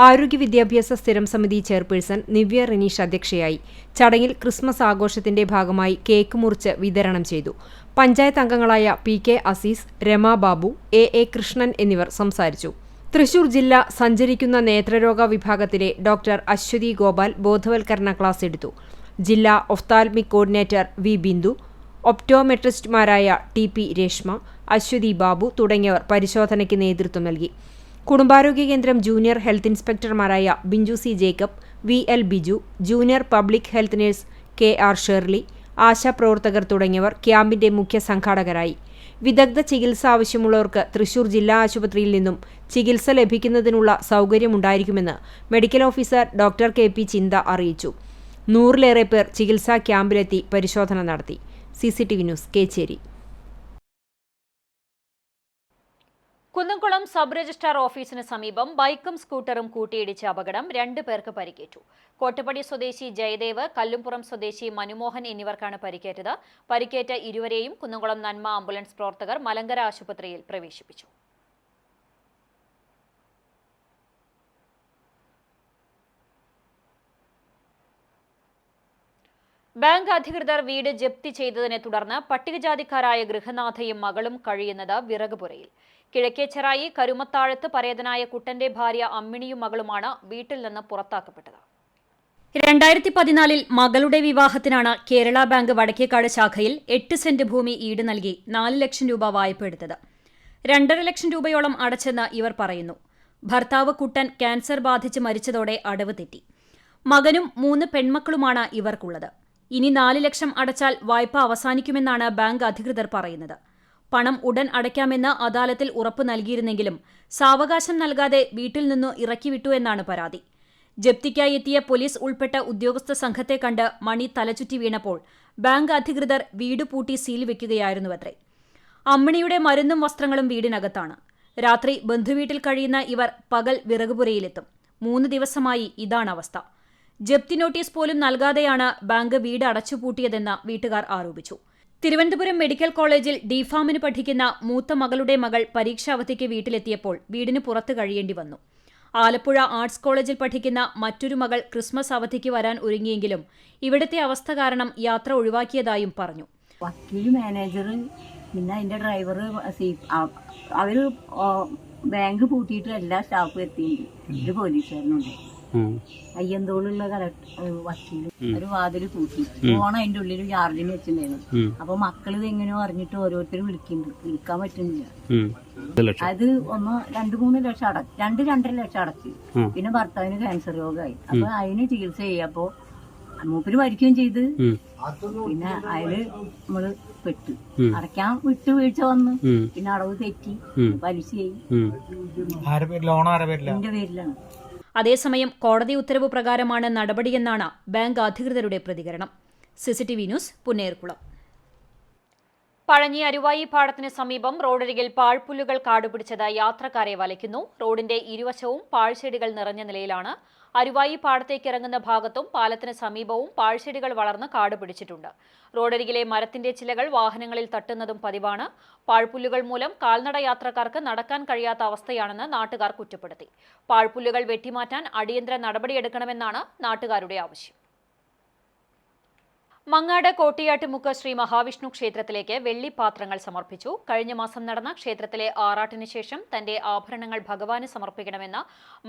ആരോഗ്യ വിദ്യാഭ്യാസ സ്ഥിരം സമിതി ചെയർപേഴ്സൺ നിവ്യ റിനീഷ് അധ്യക്ഷയായി. ചടങ്ങിൽ ക്രിസ്മസ് ആഘോഷത്തിന്റെ ഭാഗമായി കേക്ക് മുറിച്ച് വിതരണം ചെയ്തു. പഞ്ചായത്ത് അംഗങ്ങളായ PK അസീസ്, രമാ ബാബു, A കൃഷ്ണൻ എന്നിവർ സംസാരിച്ചു. തൃശൂർ ജില്ല സഞ്ചരിക്കുന്ന നേത്രരോഗ വിഭാഗത്തിലെ ഡോക്ടർ അശ്വതി ഗോപാൽ ബോധവൽക്കരണ ക്ലാസ് എടുത്തു. ജില്ലാ ഒഫ്താൽമിക് കോർഡിനേറ്റർ V ബിന്ദു, ഒപ്റ്റോമെട്രിസ്റ്റുമാരായ TP രേഷ്മ, അശ്വതി ബാബു തുടങ്ങിയവർ പരിശോധനയ്ക്ക് നേതൃത്വം നൽകി. കുടുംബാരോഗ്യ കേന്ദ്രം ജൂനിയർ ഹെൽത്ത് ഇൻസ്പെക്ടർമാരായ Binju C Jacob, VL Biju, junior public health nurse KR Shirley, ആശാപ്രവർത്തകർ തുടങ്ങിയവർ ക്യാമ്പിന്റെ മുഖ്യ സംഘാടകരായി. വിദഗ്ധ ചികിത്സ ആവശ്യമുള്ളവർക്ക് തൃശൂർ ജില്ലാ ആശുപത്രിയിൽ നിന്നും ചികിത്സ ലഭിക്കുന്നതിനുള്ള സൗകര്യമുണ്ടായിരിക്കുമെന്ന് മെഡിക്കൽ ഓഫീസർ ഡോക്ടർ KP ചിന്ത അറിയിച്ചു. 100-ലേറെ പേർ ചികിത്സാ ക്യാമ്പിലെത്തി പരിശോധന നടത്തി. CCTV news Kecheri. Kunnamkulam sub registrar ഓഫീസിന് സമീപം ബൈക്കും സ്കൂട്ടറും കൂട്ടിയിടിച്ച അപകടം 2 പേർക്ക് പരിക്കേറ്റു. കോട്ടപ്പടി സ്വദേശി ജയദേവ്, കല്ലുംപുറം സ്വദേശി മനുമോഹൻ എന്നിവർക്കാണ് പരിക്കേറ്റത്. പരിക്കേറ്റ ഇരുവരെയും കുന്നംകുളം നന്മ ആംബുലൻസ് പ്രവർത്തകർ മലങ്കര ആശുപത്രിയിൽ പ്രവേശിപ്പിച്ചു. ബാങ്ക് അധികൃതർ വീട് ജപ്തി ചെയ്തതിനെ തുടർന്ന് പട്ടികജാതിക്കാരായ ഗൃഹനാഥയും മകളും കഴിയുന്നത് വിറകുപുരയിൽ. കിഴക്കേച്ചെറായി കരുമത്താഴത്ത് പരേതനായ കുട്ടന്റെ ഭാര്യ അമ്മിണിയും മകളുമാണ് വീട്ടിൽ നിന്ന് പുറത്താക്കപ്പെട്ടത്. 2014 മകളുടെ വിവാഹത്തിനാണ് കേരള ബാങ്ക് വടക്കേക്കാട് ശാഖയിൽ 8 സെന്റ് ഭൂമി ഈട് നൽകി 4 ലക്ഷം രൂപ വായ്പ എടുത്തത്. 2.5 ലക്ഷം രൂപയോളം അടച്ചെന്ന് ഇവർ പറയുന്നു. ഭർത്താവ് കുട്ടൻ ക്യാൻസർ ബാധിച്ച് മരിച്ചതോടെ അടവ് തെറ്റി. മകനും 3 പെൺമക്കളുമാണ് ഇവർക്കുള്ളത്. ഇനി 4 ലക്ഷം അടച്ചാൽ വായ്പ അവസാനിക്കുമെന്നാണ് ബാങ്ക് അധികൃതർ പറയുന്നത്. പണം ഉടൻ അടയ്ക്കാമെന്ന് അദാലത്തിൽ ഉറപ്പ് നൽകിയിരുന്നെങ്കിലും സാവകാശം നൽകാതെ വീട്ടിൽ നിന്നു ഇറക്കിവിട്ടു എന്നാണ് പരാതി. ജപ്തിക്കായി എത്തിയ പോലീസ് ഉൾപ്പെട്ട ഉദ്യോഗസ്ഥ സംഘത്തെ കണ്ട് മണി തലചുറ്റി വീണപ്പോൾ ബാങ്ക് അധികൃതർ വീട് പൂട്ടി സീൽ വെക്കുകയായിരുന്നുവത്രേ. അമ്മിണിയുടെ മരുന്നും വസ്ത്രങ്ങളും വീടിനകത്താണ്. രാത്രി ബന്ധുവീട്ടിൽ കഴിയുന്ന ഇവർ പകൽ വിറകുപുരയിലെത്തും. 3 ദിവസമായി ഇതാണ് അവസ്ഥ. ജപ്തി നോട്ടീസ് പോലും നൽകാതെയാണ് ബാങ്ക് വീട് അടച്ചുപൂട്ടിയതെന്ന് വീട്ടുകാർ ആരോപിച്ചു. തിരുവനന്തപുരം മെഡിക്കൽ കോളേജിൽ ഡിഫാമിന് പഠിക്കുന്ന മൂത്ത മകളുടെ മകൾ പരീക്ഷാവധിക്ക് വീട്ടിലെത്തിയപ്പോൾ വീടിന് പുറത്ത് കഴിയേണ്ടി വന്നു. ആലപ്പുഴ ആർട്സ് കോളേജിൽ പഠിക്കുന്ന മറ്റൊരു മകൾ ക്രിസ്മസ് അവധിക്ക് വരാൻ ഒരുങ്ങിയെങ്കിലും ഇവിടുത്തെ അവസ്ഥ കാരണം യാത്ര ഒഴിവാക്കിയതായും പറഞ്ഞു. വക്കീല്, മാനേജർ, പിന്നെ അതിന്റെ ഡ്രൈവർ, അവർ ബാങ്ക് പൂട്ടിയിട്ട് എല്ലാ സ്റ്റാഫും എത്തിയിട്ടുണ്ട്. ഒരു പോലീസുകാരനുണ്ട്, അയ്യന്തോളുള്ള വക്കീല്. ഒരു വാതില് പൂട്ടി ഫോൺ അതിന്റെ ഉള്ളിൽ ചാർജിന് വെച്ചിട്ടുണ്ടായിരുന്നു. അപ്പൊ മക്കള് ഇതെങ്ങനെയോ അറിഞ്ഞിട്ട് ഓരോരുത്തരും വിളിക്കാൻ പറ്റുന്നില്ല. അത് 2-3 ലക്ഷം അടച്ചു, 2-2.5 ലക്ഷം അടച്ചു. പിന്നെ ഭർത്താവിന് ക്യാൻസർ രോഗമായി. അപ്പൊ അതിന് ചികിത്സ ചെയ്യപ്പോ മൂപ്പര് മരിക്കുകയും ചെയ്ത്. പിന്നെ അതില് നമ്മള് പെട്ട് അടയ്ക്കാൻ വിട്ട് വീഴ്ച വന്നു. പിന്നെ അടവ് തെറ്റി, പലിശയായി. എന്റെ പേരിലാണ്. അതേസമയം കോടതി ഉത്തരവ് പ്രകാരമാണ് നടപടിയെന്നാണ് ബാങ്ക് അധികൃതരുടെ പ്രതികരണം. CCTV news Punnerkulam. പഴഞ്ഞി അരുവായി പാടത്തിന് സമീപം റോഡരികിൽ പാഴ്പുല്ലുകൾ കാടുപിടിച്ചത് യാത്രക്കാരെ വലയ്ക്കുന്നു. റോഡിന്റെ ഇരുവശവും പാഴ്ചെടികൾ നിറഞ്ഞ നിലയിലാണ്. അരുവായി പാടത്തേക്ക് ഇറങ്ങുന്ന ഭാഗത്തും പാലത്തിന് സമീപവും പാഴ്ചെടികൾ വളർന്ന് കാട് പിടിച്ചിട്ടുണ്ട്. റോഡരികിലെ മരത്തിന്റെ ചിലകൾ വാഹനങ്ങളിൽ തട്ടുന്നതും പതിവാണ്. പാഴ്പുല്ലുകൾ മൂലം കാൽനട യാത്രക്കാർക്ക് നടക്കാൻ കഴിയാത്ത അവസ്ഥയാണെന്ന് നാട്ടുകാർ കുറ്റപ്പെടുത്തി. പാഴ്പുല്ലുകൾ വെട്ടിമാറ്റാൻ അടിയന്തര നടപടിയെടുക്കണമെന്നാണ് നാട്ടുകാരുടെ ആവശ്യം. മങ്ങാട് കോട്ടിയാട്ടുമുക്ക് ശ്രീ മഹാവിഷ്ണു ക്ഷേത്രത്തിലേക്ക് വെള്ളിപ്പാത്രങ്ങൾ സമർപ്പിച്ചു. കഴിഞ്ഞ മാസം നടന്ന ക്ഷേത്രത്തിലെ ആറാട്ടിന് ശേഷം തന്റെ ആഭരണങ്ങൾ ഭഗവാന് സമർപ്പിക്കണമെന്ന്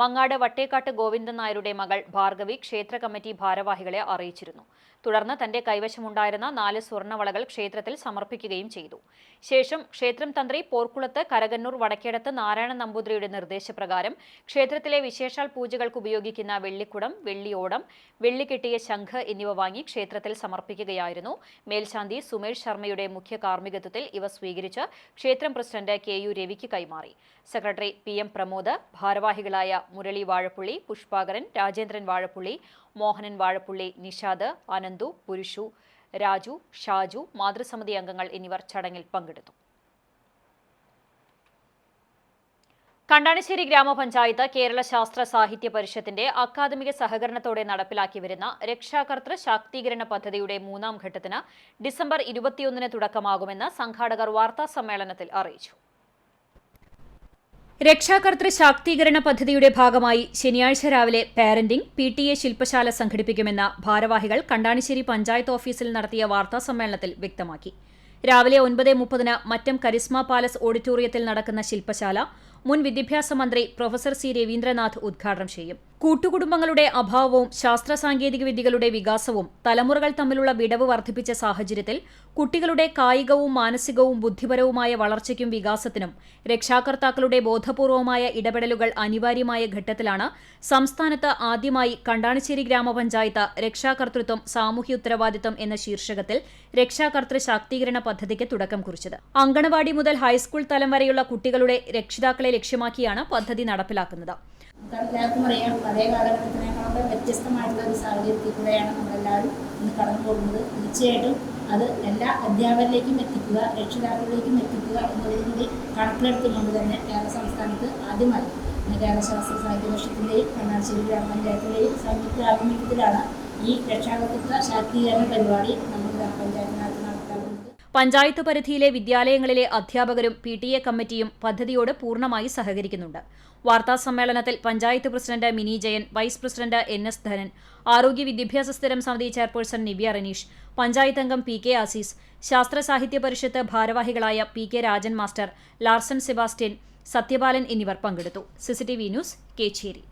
മങ്ങാട് വട്ടേക്കാട്ട് ഗോവിന്ദൻ നായരുടെ മകൾ ഭാർഗവി ക്ഷേത്ര കമ്മിറ്റി ഭാരവാഹികളെ അറിയിച്ചിരുന്നു. തുടർന്ന് തന്റെ കൈവശമുണ്ടായിരുന്ന 4 സ്വർണ്ണവളകൾ ക്ഷേത്രത്തിൽ സമർപ്പിക്കുകയും ചെയ്തു. ശേഷം ക്ഷേത്രം തന്ത്രി പോർക്കുളത്ത് കരകന്നൂർ വടക്കേടത്ത് നാരായണ നമ്പൂതിരിയുടെ നിർദ്ദേശപ്രകാരം ക്ഷേത്രത്തിലെ വിശേഷാൽ പൂജകൾക്ക് ഉപയോഗിക്കുന്ന വെള്ളിക്കുടം, വെള്ളിയോടം, വെള്ളിക്കെട്ടിയ ശംഖ് എന്നിവ വാങ്ങി ക്ഷേത്രത്തിൽ സമർപ്പിക്കുകയായിരുന്നു. മേൽശാന്തി സുമേഷ് ശർമ്മയുടെ മുഖ്യ കാർമ്മികത്വത്തിൽ ഇവ സ്വീകരിച്ച് ക്ഷേത്രം പ്രസിഡന്റ് KU രവിക്ക് കൈമാറി. സെക്രട്ടറി PM പ്രമോദ്, ഭാരവാഹികളായ മുരളി വാഴപ്പുള്ളി, പുഷ്പാകരൻ, രാജേന്ദ്രൻ വാഴപ്പുള്ളി, മോഹനൻ വാഴപ്പുള്ളി, നിഷാദ്, അനന്തു, പുരുഷു, രാജു, ഷാജു, മാതൃസമിതി അംഗങ്ങൾ എന്നിവർ ചടങ്ങിൽ പങ്കെടുത്തു. കണ്ടാണിശ്ശേരി ഗ്രാമപഞ്ചായത്ത് കേരള ശാസ്ത്ര സാഹിത്യ പരിഷത്തിന്റെ അക്കാദമിക സഹകരണത്തോടെ നടപ്പിലാക്കി വരുന്ന രക്ഷാകർതൃ ശാക്തീകരണ പദ്ധതിയുടെ 3ാം ഘട്ടത്തിന് ഡിസംബർ 21-ന് തുടക്കമാകുമെന്ന് സംഘാടകർ വാർത്താസമ്മേളനത്തിൽ അറിയിച്ചു. രക്ഷാകർതൃ ശാക്തീകരണ പദ്ധതിയുടെ ഭാഗമായി ശനിയാഴ്ച രാവിലെ പാരന്റിംഗ് PTA ശില്പശാല സംഘടിപ്പിക്കുമെന്ന് ഭാരവാഹികൾ കണ്ടാണിശ്ശേരി പഞ്ചായത്ത് ഓഫീസിൽ നടത്തിയ വാർത്താസമ്മേളനത്തിൽ വ്യക്തമാക്കി. രാവിലെ 9:30-ന് മറ്റം കരിസ്മ പാലസ് ഓഡിറ്റോറിയത്തിൽ നടക്കുന്ന ശില്പശാല മുൻ വിദ്യാഭ്യാസ മന്ത്രി പ്രൊഫസർ C. രവീന്ദ്രനാഥ് ഉദ്ഘാടനം ചെയ്യും. കൂട്ടുകുടുംബങ്ങളുടെ അഭാവവും ശാസ്ത്ര സാങ്കേതിക വിദ്യകളുടെ വികാസവും തലമുറകൾ തമ്മിലുള്ള വിടവ് വർദ്ധിപ്പിച്ച സാഹചര്യത്തിൽ കുട്ടികളുടെ കായികവും മാനസികവും ബുദ്ധിപരവുമായ വളർച്ചയ്ക്കും വികാസത്തിനും രക്ഷാകർത്താക്കളുടെ ബോധപൂർവമായ ഇടപെടലുകൾ അനിവാര്യമായ ഘട്ടത്തിലാണ് സംസ്ഥാനത്ത് ആദ്യമായി കണ്ടാണിശ്ശേരി ഗ്രാമപഞ്ചായത്ത് രക്ഷാകർതൃത്വം സാമൂഹ്യ ഉത്തരവാദിത്തം എന്ന ശീർഷകത്തിൽ രക്ഷാകർതൃ ശാക്തീകരണ പദ്ധതിക്ക് തുടക്കം കുറിച്ചത്. അങ്കണവാടി മുതൽ ഹൈസ്കൂൾ തലം വരെയുള്ള കുട്ടികളുടെ രക്ഷിതാക്കളെ ലക്ഷ്യമാക്കിയാണ് പദ്ധതി നടപ്പിലാക്കുന്നത്. എല്ലാവർക്കും അറിയാം, പഴയ കാലഘട്ടത്തിനേക്കാളും വ്യത്യസ്തമായിട്ടുള്ള ഒരു സാഹചര്യത്തിൽ കൂടെയാണ് നമ്മളെല്ലാവരും ഇന്ന് കടന്നു പോകുന്നത്. തീർച്ചയായിട്ടും അത് എല്ലാ അധ്യാപകരിലേക്കും എത്തിക്കുക, രക്ഷിതാക്കളിലേക്കും എത്തിക്കുക എന്നുള്ളതും കൂടി കണക്കിലെടുത്തുകൊണ്ട് തന്നെ കേരള സംസ്ഥാനത്ത് ആദ്യമായി കേരള ശാസ്ത്ര സാഹിത്യ പരിഷത്തിൻ്റെയും കണ്ടാണിശ്ശേരി ഗ്രാമപഞ്ചായത്തിൻ്റെയും സംയുക്ത ആഭിമുഖ്യത്തിലാണ് ഈ രക്ഷാകർതൃത്വ ശാക്തീകരണ പരിപാടി നമ്മുടെ ഗ്രാമപഞ്ചായത്തിനകത്ത് നടത്താറുള്ളത്. പഞ്ചായത്ത് പരിധിയിലെ വിദ്യാലയങ്ങളിലെ അധ്യാപകരും PTA കമ്മിറ്റിയും പദ്ധതിയോട് പൂർണ്ണമായി സഹകരിക്കുന്നുണ്ട്. വാർത്താസമ്മേളനത്തിൽ panchayat president Mini Jayan, vice president NS Dhanan, ആരോഗ്യ വിദ്യാഭ്യാസ സ്ഥിരം സമിതി ചെയർപേഴ്സൺ നിവ്യ റനീഷ്, പഞ്ചായത്ത് അംഗം PK ആസീസ്, ശാസ്ത്ര സാഹിത്യ പരിഷത്ത് ഭാരവാഹികളായ PK Rajan master, Larson Sebastian, Sathyapalan എന്നിവർ പങ്കെടുത്തു. CCTV news, Kechery.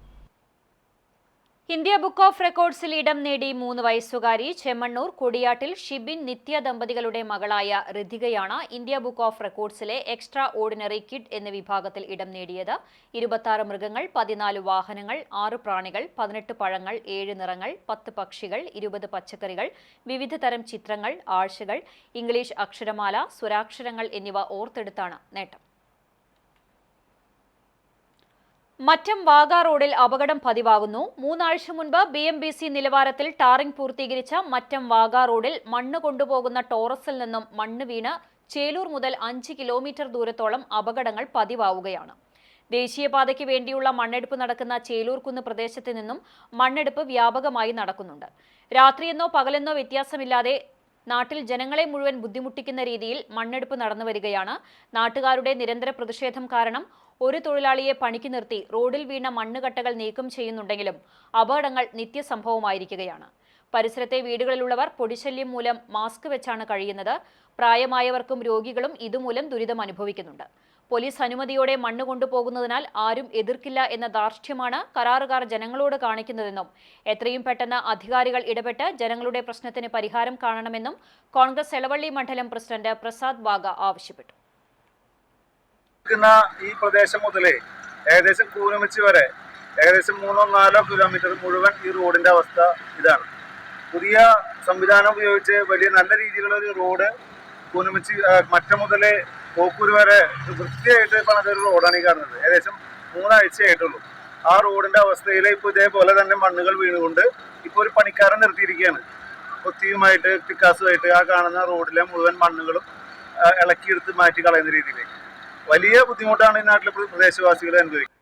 India book of റെക്കോർഡ്സിൽ ഇടം നേടി 3 വയസ്സുകാരി ചെമ്മണ്ണൂർ കൊടിയാട്ടിൽ ഷിബിൻ നിത്യ ദമ്പതികളുടെ മകളായ ഋതികയാണ് ഇന്ത്യ ബുക്ക് ഓഫ് റെക്കോർഡ്സിലെ എക്സ്ട്രാ ഓർഡിനറി കിഡ് എന്ന വിഭാഗത്തിൽ ഇടം നേടിയത്. 26 മൃഗങ്ങൾ, 14 വാഹനങ്ങൾ, 6 പ്രാണികൾ, 18 പഴങ്ങൾ, 7 നിറങ്ങൾ, 10 പക്ഷികൾ, 20 പച്ചക്കറികൾ, വിവിധ തരം ചിത്രങ്ങൾ, ആഴ്ചകൾ, ഇംഗ്ലീഷ് അക്ഷരമാല, സ്വരാക്ഷരങ്ങൾ എന്നിവ ഓർത്തെടുത്താണ് നേട്ടം. മറ്റം വാഗ റോഡിൽ അപകടം പതിവാകുന്നു. 3 ആഴ്ച മുൻപ് BMBC നിലവാരത്തിൽ ടാറിംഗ് പൂർത്തീകരിച്ച മറ്റം വാഗ റോഡിൽ മണ്ണ് കൊണ്ടുപോകുന്ന ടോറസിൽ നിന്നും മണ്ണ് വീണ് ചേലൂർ മുതൽ 5 കിലോമീറ്റർ ദൂരത്തോളം അപകടങ്ങൾ പതിവാവുകയാണ്. ദേശീയപാതയ്ക്ക് വേണ്ടിയുള്ള മണ്ണെടുപ്പ് നടക്കുന്ന ചേലൂർ കുന്ന് പ്രദേശത്ത് നിന്നും മണ്ണെടുപ്പ് വ്യാപകമായി നടക്കുന്നുണ്ട്. രാത്രിയെന്നോ പകലെന്നോ വ്യത്യാസമില്ലാതെ നാട്ടിൽ ജനങ്ങളെ മുഴുവൻ ബുദ്ധിമുട്ടിക്കുന്ന രീതിയിൽ മണ്ണെടുപ്പ് നടന്നു വരികയാണ്. നാട്ടുകാരുടെ നിരന്തര പ്രതിഷേധം കാരണം ഒരു തൊഴിലാളിയെ പണിക്ക് നിർത്തി റോഡിൽ വീണ മണ്ണുകട്ടകൾ നീക്കം ചെയ്യുന്നുണ്ടെങ്കിലും അപകടങ്ങൾ നിത്യസംഭവമായിരിക്കുകയാണ്. പരിസരത്തെ വീടുകളിലുള്ളവർ പൊടിശല്യം മൂലം മാസ്ക് വെച്ചാണ് കഴിയുന്നത്. പ്രായമായവർക്കും രോഗികളും ഇതുമൂലം ദുരിതം അനുഭവിക്കുന്നുണ്ട്. പോലീസ് അനുമതിയോടെ മണ്ണ് കൊണ്ടുപോകുന്നതിനാൽ ആരും എതിർക്കില്ല എന്ന ധാർഷ്ട്യമാണ് കരാറുകാർ ജനങ്ങളോട് കാണിക്കുന്നതെന്നും എത്രയും പെട്ടെന്ന് അധികാരികൾ ഇടപെട്ട് ജനങ്ങളുടെ പ്രശ്നത്തിന് പരിഹാരം കാണണമെന്നും കോൺഗ്രസ് എളവള്ളി മണ്ഡലം പ്രസിഡന്റ് പ്രസാദ് വാഗ ആവശ്യപ്പെട്ടു. ഈ പ്രദേശം മുതലേ ഏകദേശം കൂനമിച്ച് വരെ ഏകദേശം 3-4 കിലോമീറ്റർ മുഴുവൻ ഈ റോഡിന്റെ അവസ്ഥ ഇതാണ്. പുതിയ സംവിധാനം ഉപയോഗിച്ച് വലിയ നല്ല രീതിയിലുള്ള ഒരു റോഡ് കൂനമിച്ച് മറ്റം മുതലേ കോക്കൂർ വരെ വൃത്തിയായിട്ട് പണിതൊരു റോഡാണ് ഈ കാണുന്നത്. ഏകദേശം 3 ആഴ്ചയായിട്ടുള്ളൂ. ആ റോഡിന്റെ അവസ്ഥയിൽ ഇപ്പോൾ ഇതേപോലെ തന്നെ മണ്ണുകൾ വീണുകൊണ്ട് ഇപ്പോൾ ഒരു പണിക്കാരൻ നിർത്തിയിരിക്കുകയാണ്. കൊത്തിയുമായിട്ട് പിക്കാസുമായിട്ട് ആ കാണുന്ന റോഡിലെ മുഴുവൻ മണ്ണുകളും ഇളക്കിയെടുത്ത് മാറ്റി കളയുന്ന രീതിയിലേക്ക് വലിയ ബുദ്ധിമുട്ടാണ് ഈ നാട്ടിലെ പ്രദേശവാസികൾ അനുഭവിക്കുന്നത്.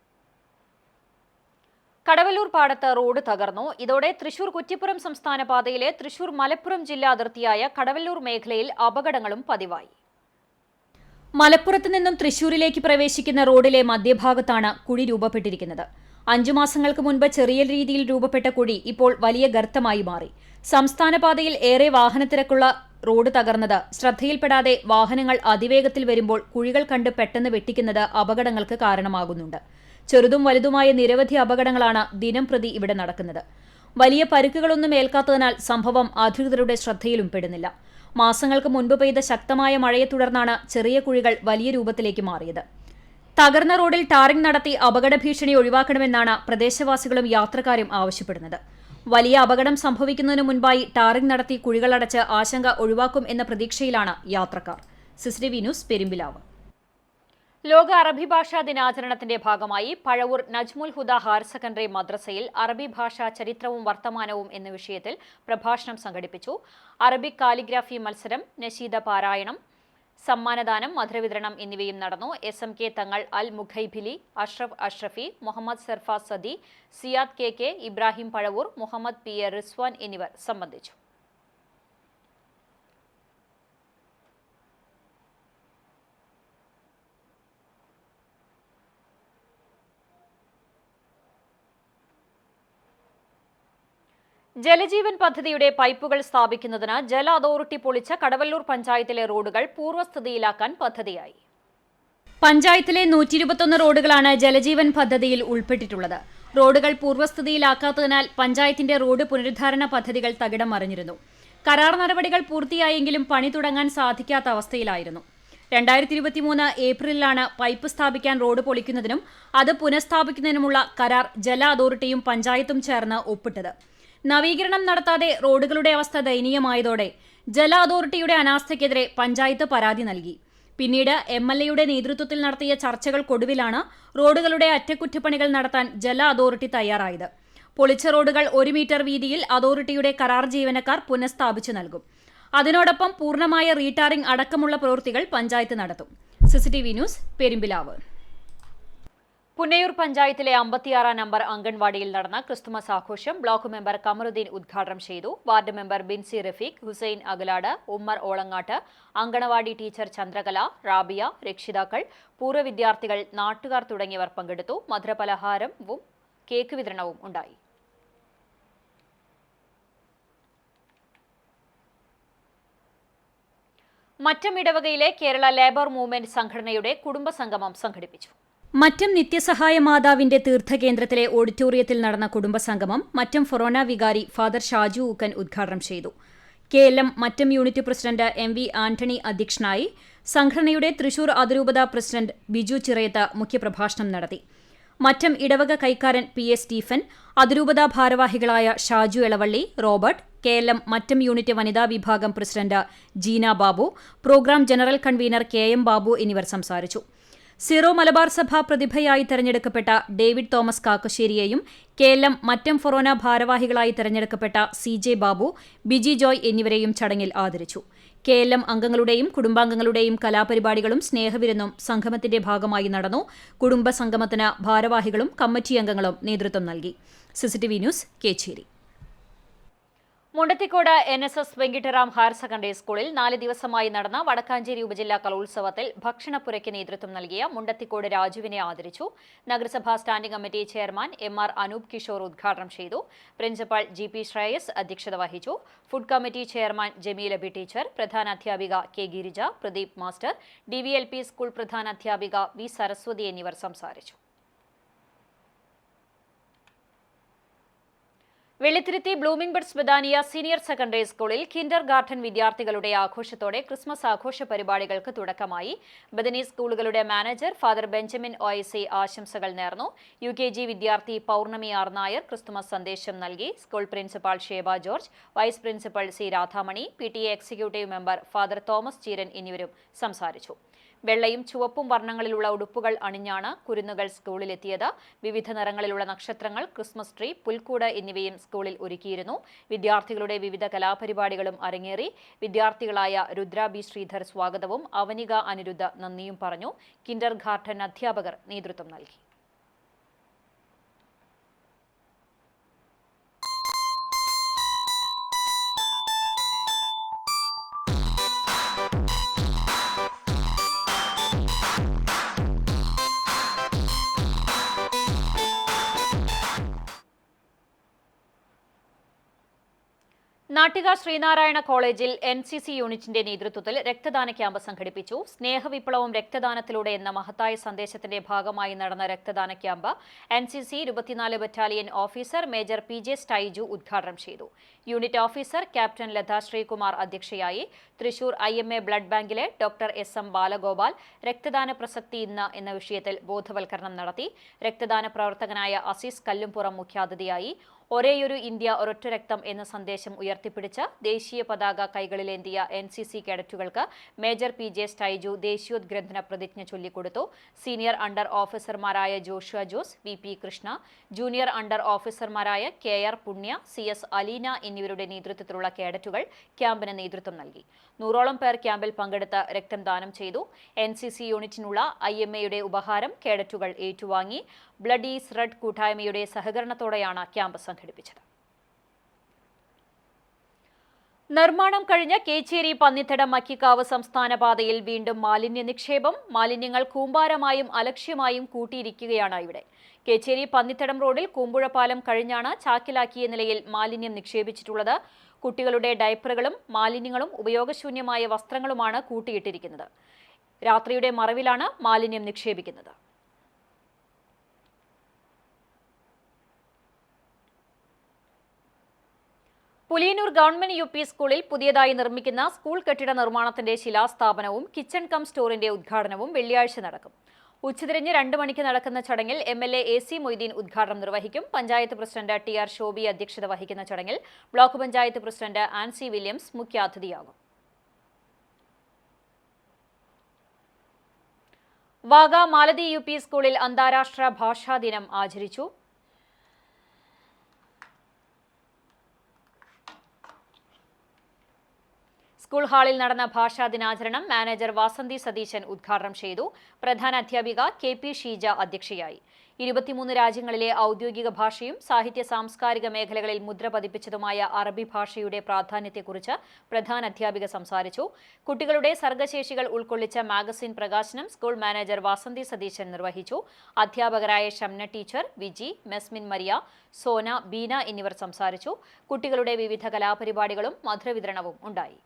കടവല്ലൂർ പാടത്ത് റോഡ് തകർന്നു. ഇതോടെ തൃശൂർ കുറ്റിപ്പുറം സംസ്ഥാന പാതയിലെ തൃശൂർ മലപ്പുറം ജില്ലാ അതിർത്തിയായ കടവല്ലൂർ മേഖലയിൽ അപകടങ്ങളും പതിവായി. മലപ്പുറത്ത് നിന്നും തൃശൂരിലേക്ക് പ്രവേശിക്കുന്ന റോഡിലെ മധ്യഭാഗത്താണ് കുഴി രൂപപ്പെട്ടിരിക്കുന്നത്. 5 മാസങ്ങൾക്ക് മുൻപ് ചെറിയ രീതിയിൽ രൂപപ്പെട്ട കുഴി ഇപ്പോൾ വലിയ ഗർത്തമായി മാറി. സംസ്ഥാന പാതയിൽ ഏറെ വാഹനത്തിരക്കുള്ള റോഡ് തകർന്നത് ശ്രദ്ധയിൽപ്പെടാതെ വാഹനങ്ങൾ അതിവേഗത്തിൽ വരുമ്പോൾ കുഴികൾ കണ്ട് പെട്ടെന്ന് വെട്ടിക്കുന്നത് അപകടങ്ങൾക്ക് കാരണമാകുന്നുണ്ട്. ചെറുതും വലുതുമായ നിരവധി അപകടങ്ങളാണ് ദിനം പ്രതി ഇവിടെ നടക്കുന്നത്. വലിയ പരുക്കുകളൊന്നും ഏൽക്കാത്തതിനാൽ സംഭവം അധികൃതരുടെ ശ്രദ്ധയിലും പെടുന്നില്ല. മാസങ്ങൾക്ക് മുൻപ് പെയ്ത ശക്തമായ മഴയെ തുടർന്നാണ് ചെറിയ കുഴികൾ വലിയ രൂപത്തിലേക്ക് മാറിയത്. തകർന്ന റോഡിൽ ടാറിംഗ് നടത്തി അപകട ഭീഷണി ഒഴിവാക്കണമെന്നാണ് പ്രദേശവാസികളും യാത്രക്കാരും ആവശ്യപ്പെടുന്നത്. വലിയ അപകടം സംഭവിക്കുന്നതിനു മുൻപായി ടാറിംഗ് നടത്തി കുഴികളടച്ച് ആശങ്ക ഒഴിവാക്കും എന്ന പ്രതീക്ഷയിലാണ് യാത്രക്കാർ. CCTV news, Perumpilavu. ലോക അറബി ഭാഷാ ദിനാചരണത്തിന്റെ ഭാഗമായി പഴവൂർ നജ്മുൽ ഹുദ ഹയർ സെക്കൻഡറി മദ്രസയിൽ അറബി ഭാഷ ചരിത്രവും വർത്തമാനവും എന്ന വിഷയത്തിൽ പ്രഭാഷണം സംഘടിപ്പിച്ചു. അറബിക് കാലിഗ്രാഫി മത്സരം, നശീദ പാരായണം, സമ്മാനദാനം, മധുരവിതരണം എന്നിവയും നടന്നു. SMK തങ്ങൾ, അൽ മുഖൈബിലി, അഷ്റഫ് അഷ്റഫി, മുഹമ്മദ് സർഫാസ് സദി, സിയാദ് KK, ഇബ്രാഹിം പഴവൂർ, മുഹമ്മദ് PA റിസ്വാൻ എന്നിവർ സംബന്ധിച്ചു. ജലജീവൻ പദ്ധതിയുടെ പൈപ്പുകൾ സ്ഥാപിക്കുന്നതിന് ജല അതോറിറ്റി പൊളിച്ച കടവല്ലൂർ പഞ്ചായത്തിലെ റോഡുകൾ പൂർവ്വസ്ഥിതിയിലാക്കാൻ പദ്ധതിയായി. പഞ്ചായത്തിലെ 121 റോഡുകളാണ് ജലജീവൻ പദ്ധതിയിൽ ഉൾപ്പെട്ടിട്ടുള്ളത്. റോഡുകൾ പൂർവ്വസ്ഥിതിയിലാക്കാത്തതിനാൽ പഞ്ചായത്തിന്റെ റോഡ് പുനരുദ്ധാരണ പദ്ധതികൾ തകിടം മറിഞ്ഞിരുന്നു. കരാർ നടപടികൾ പൂർത്തിയായെങ്കിലും പണി തുടങ്ങാൻ സാധിക്കാത്ത അവസ്ഥയിലായിരുന്നു. 2023 ഏപ്രിലിലാണ് പൈപ്പ് സ്ഥാപിക്കാൻ റോഡ് പൊളിക്കുന്നതിനും അത് പുനഃസ്ഥാപിക്കുന്നതിനുമുള്ള കരാർ ജല അതോറിറ്റിയും പഞ്ചായത്തും ചേർന്ന് ഒപ്പിട്ടത്. നവീകരണം നടത്താതെ റോഡുകളുടെ അവസ്ഥ ദയനീയമായതോടെ ജല അതോറിറ്റിയുടെ അനാസ്ഥയ്ക്കെതിരെ പഞ്ചായത്ത് പരാതി നൽകി. പിന്നീട് MLAയുടെ നേതൃത്വത്തിൽ നടത്തിയ ചർച്ചകൾക്കൊടുവിലാണ് റോഡുകളുടെ അറ്റകുറ്റപ്പണികൾ നടത്താൻ ജല അതോറിറ്റി തയ്യാറായത്. പൊളിച്ച റോഡുകൾ 1 മീറ്റർ വീതിയിൽ അതോറിറ്റിയുടെ കരാർ ജീവനക്കാർ പുനഃസ്ഥാപിച്ചു നൽകും. അതിനോടൊപ്പം പൂർണ്ണമായ റീടാറിംഗ് അടക്കമുള്ള പ്രവൃത്തികൾ പഞ്ചായത്ത് നടത്തും. CCTV news, Perumpilavu. പുന്നയൂർ പഞ്ചായത്തിലെ 56 നമ്പർ അംഗൻവാടിയിൽ നടന്ന ക്രിസ്തുമസ് ആഘോഷം ബ്ലോക്ക് മെമ്പർ കമറുദ്ദീൻ ഉദ്ഘാടനം ചെയ്തു. Ward member Binsy Rafeeq, Hussain Agalad, Ummer Olangatt, anganwadi teacher Chandrakala, Rabiya, രക്ഷിതാക്കൾ, പൂർവ്വ വിദ്യാർത്ഥികൾ, നാട്ടുകാർ തുടങ്ങിയവർ പങ്കെടുത്തു. മധുരപലഹാരവും കേക്ക് വിതരണവും ഉണ്ടായി. മറ്റം ഇടവകയിലെ കേരള ലേബർ മൂവ്മെന്റ് സംഘടനയുടെ കുടുംബസംഗമം സംഘടിപ്പിച്ചു. മറ്റം നിത്യസഹായ മാതാവിന്റെ തീർത്ഥകേന്ദ്രത്തിലെ ഓഡിറ്റോറിയത്തിൽ നടന്ന കുടുംബസംഗമം മറ്റം ഫൊറോന വികാരി ഫാദർ ഷാജു ഊക്കൻ ഉദ്ഘാടനം ചെയ്തു. KLM Mattam unit president MV Antony അധ്യക്ഷനായി. സംഘടനയുടെ തൃശൂർ അതിരൂപത പ്രസിഡന്റ് ബിജു ചിറയത്ത് മുഖ്യപ്രഭാഷണം നടത്തി. മറ്റം ഇടവക കൈക്കാരൻ PA സ്റ്റീഫൻ, അതിരൂപത ഭാരവാഹികളായ ഷാജു എളവള്ളി, റോബർട്ട്, KLM മറ്റം യൂണിറ്റ് വനിതാ വിഭാഗം president Jeena Babu, programme general convener KM Babu എന്നിവർ സംസാരിച്ചു. സിറോ മലബാർ സഭ പ്രതിഭയായി തെരഞ്ഞെടുക്കപ്പെട്ട ഡേവിഡ് തോമസ് കാക്കശ്ശേരിയെയും KLM മറ്റം ഫൊറോന ഭാരവാഹികളായി തെരഞ്ഞെടുക്കപ്പെട്ട CJ ബാബു, ബിജി ജോയ് എന്നിവരെയും ചടങ്ങിൽ ആദരിച്ചു. KLM അംഗങ്ങളുടെയും കുടുംബാംഗങ്ങളുടെയും കലാപരിപാടികളും സ്നേഹവിരുന്നും സംഗമത്തിന്റെ ഭാഗമായി നടന്നു. കുടുംബ സംഗമത്തിന് ഭാരവാഹികളും കമ്മിറ്റി അംഗങ്ങളും നേതൃത്വം നൽകി. CCTV news, Kecheri. Mundathikode NSS Venkittaram higher secondary സ്കൂളിൽ 4 ദിവസമായി നടന്ന വടക്കാഞ്ചേരി ഉപജില്ലാ കലോത്സവത്തിൽ ഭക്ഷണപ്പുരയ്ക്ക് നേതൃത്വം നൽകിയ മുണ്ടത്തിക്കോട് രാജുവിനെ ആദരിച്ചു. നഗരസഭാ standing committee chairman MR Anoop Kishore ഉദ്ഘാടനം ചെയ്തു. പ്രിൻസിപ്പൽ GP ശ്രേയസ് അധ്യക്ഷത വഹിച്ചു. Food committee chairman Jameela B teacher, പ്രധാനാധ്യാപിക K Girija, Pradeep master, DVLP school പ്രധാനാധ്യാപിക V സരസ്വതി എന്നിവർ സംസാരിച്ചു. Vellithiruthy blooming buds Badania senior secondary സ്കൂളിൽ കിൻഡർ ഗാർട്ടൻ വിദ്യാർത്ഥികളുടെ ആഘോഷത്തോടെ ക്രിസ്മസ് ആഘോഷ പരിപാടികൾക്ക് തുടക്കമായി. ബദനി സ്കൂളുകളുടെ മാനേജർ ഫാദർ ബെഞ്ചമിൻ OIC ആശംസകൾ നേർന്നു. UKG വിദ്യാർത്ഥി പൗർണമി ആർ നായർ ക്രിസ്തുമസ് സന്ദേശം നൽകി. School principal Sheba George, vice principal C Radhamani, PTA executive member father Thomas Cheeran എന്നിവരും സംസാരിച്ചു. വെള്ളയും ചുവപ്പും വർണ്ണങ്ങളിലുള്ള ഉടുപ്പുകൾ അണിഞ്ഞാണ് കുരുന്നുകൾ സ്കൂളിലെത്തിയത്. വിവിധ നിറങ്ങളിലുള്ള നക്ഷത്രങ്ങൾ, ക്രിസ്മസ് ട്രീ, പുൽക്കൂട് എന്നിവയും സ്കൂളിൽ ഒരുക്കിയിരുന്നു. വിദ്യാർത്ഥികളുടെ വിവിധ കലാപരിപാടികളും അരങ്ങേറി. വിദ്യാർത്ഥികളായ രുദ്ര B ശ്രീധർ സ്വാഗതവും അവനിക അനിരുദ്ധ നന്ദിയും പറഞ്ഞു. കിൻഡർ ഗാർട്ടൻ അധ്യാപകർ നേതൃത്വം നൽകി. നാട്ടിക ശ്രീനാരായണ കോളേജിൽ NCC യൂണിറ്റിന്റെ നേതൃത്വത്തിൽ രക്തദാന ക്യാമ്പ് സംഘടിപ്പിച്ചു. സ്നേഹവിപ്ലവം രക്തദാനത്തിലൂടെ എന്ന മഹത്തായ സന്ദേശത്തിന്റെ ഭാഗമായി നടന്ന രക്തദാന camp NCC 24 battalion officer major PJ Styju ഉദ്ഘാടനം ചെയ്തു. Unit officer captain Latha Sreekumar അധ്യക്ഷയായി. തൃശൂർ IMA ബ്ലഡ് ബാങ്കിലെ ഡോക്ടർ SM ബാലഗോപാൽ രക്തദാന പ്രസക്തി ഇന്ന് എന്ന വിഷയത്തിൽ ബോധവൽക്കരണം നടത്തി. രക്തദാന പ്രവർത്തകനായ അസീസ് കല്ലുംപുറം മുഖ്യാതിഥിയായി. ഒരേയൊരു ഇന്ത്യ ഒരൊറ്റ രക്തം എന്ന സന്ദേശം ഉയർത്തിപ്പിടിച്ച് ദേശീയ പതാക കൈകളിലേന്തിയ NCC കേഡറ്റുകൾക്ക് മേജർ PJ സ്റ്റൈജു ദേശീയോദ്ഗ്രഥന പ്രതിജ്ഞ ചൊല്ലിക്കൊടുത്തു. സീനിയർ അണ്ടർ ഓഫീസർമാരായ Joshua Jose, VP Krishna, junior under ഓഫീസർമാരായ KR പുണ്യ, CS അലീന എന്നിവരുടെ നേതൃത്വത്തിലുള്ള കേഡറ്റുകൾ ക്യാമ്പിന് നേതൃത്വം നൽകി. 100ഓളം പേർ ക്യാമ്പിൽ പങ്കെടുത്ത് രക്തം ദാനം ചെയ്തു. NCC യൂണിറ്റിനുള്ള IMA-യുടെ ഉപഹാരം കേഡറ്റുകൾ ഏറ്റുവാങ്ങി. ബ്ലഡ് ഈസ് റെഡ് കൂട്ടായ്മയുടെ സഹകരണത്തോടെയാണ് ക്യാമ്പ് സംഘടിപ്പിച്ചത്. നിർമ്മാണം കഴിഞ്ഞ കേച്ചേരി പന്നിത്തടം മക്കിക്കാവ് സംസ്ഥാന പാതയിൽ വീണ്ടും മാലിന്യ നിക്ഷേപം. മാലിന്യങ്ങൾ കൂമ്പാരമായും അലക്ഷ്യമായും കൂട്ടിയിരിക്കുകയാണ് ഇവിടെ. കേച്ചേരി പന്നിത്തടം റോഡിൽ കൂമ്പുഴപ്പാലം കഴിഞ്ഞാണ് ചാക്കിലാക്കിയ നിലയിൽ മാലിന്യം നിക്ഷേപിച്ചിട്ടുള്ളത്. കുട്ടികളുടെ ഡയപ്പറുകളും മാലിന്യങ്ങളും ഉപയോഗശൂന്യമായ വസ്ത്രങ്ങളുമാണ് കൂട്ടിയിട്ടിരിക്കുന്നത്. രാത്രിയുടെ മറവിലാണ് മാലിന്യം നിക്ഷേപിക്കുന്നത്. പുലിയന്നൂർ ഗവൺമെന്റ് UP സ്കൂളിൽ പുതിയതായി നിർമ്മിക്കുന്ന സ്കൂൾ കെട്ടിട നിർമ്മാണത്തിന്റെ ശിലാസ്ഥാപനവും കിച്ചൺ കം സ്റ്റോറിന്റെ ഉദ്ഘാടനവും വെള്ളിയാഴ്ച നടക്കും. ഉച്ചതിരിഞ്ഞ് 2 മണിക്ക് നടക്കുന്ന ചടങ്ങിൽ MLA AC മൊയ്തീൻ ഉദ്ഘാടനം നിർവഹിക്കും. പഞ്ചായത്ത് പ്രസിഡന്റ് TR ശോഭി അധ്യക്ഷത വഹിക്കുന്ന ചടങ്ങിൽ block panchayat president Ancy Williams മുഖ്യാതിഥിയാകും. വാഗ മാലതി UP സ്കൂളിൽ അന്താരാഷ്ട്ര ഭാഷാ ദിനം ആചരിച്ചു. സ്കൂൾ ഹാളിൽ നടന്ന ഭാഷാ ദിനാചരണം മാനേജർ വാസന്തി സതീശൻ ഉദ്ഘാടനം ചെയ്തു. പ്രധാന അധ്യാപിക KP ഷീജ അധ്യക്ഷയായി. 23 രാജ്യങ്ങളിലെ ഔദ്യോഗിക ഭാഷയും സാഹിത്യ സാംസ്കാരിക മേഖലകളിൽ മുദ്ര പതിപ്പിച്ചതുമായ അറബി ഭാഷയുടെ പ്രാധാന്യത്തെക്കുറിച്ച് പ്രധാന അധ്യാപിക സംസാരിച്ചു. കുട്ടികളുടെ സർഗശേഷികൾ ഉൾക്കൊള്ളിച്ച മാഗസിൻ പ്രകാശനം സ്കൂൾ മാനേജർ വാസന്തി സതീശൻ നിർവഹിച്ചു. അധ്യാപകരായ ഷംന ടീച്ചർ, വിജി, മെസ്മിൻ മരിയ, സോന, ബീന എന്നിവർ സംസാരിച്ചു. കുട്ടികളുടെ വിവിധ കലാപരിപാടികളും മധുരവിതരണവും ഉണ്ടായി.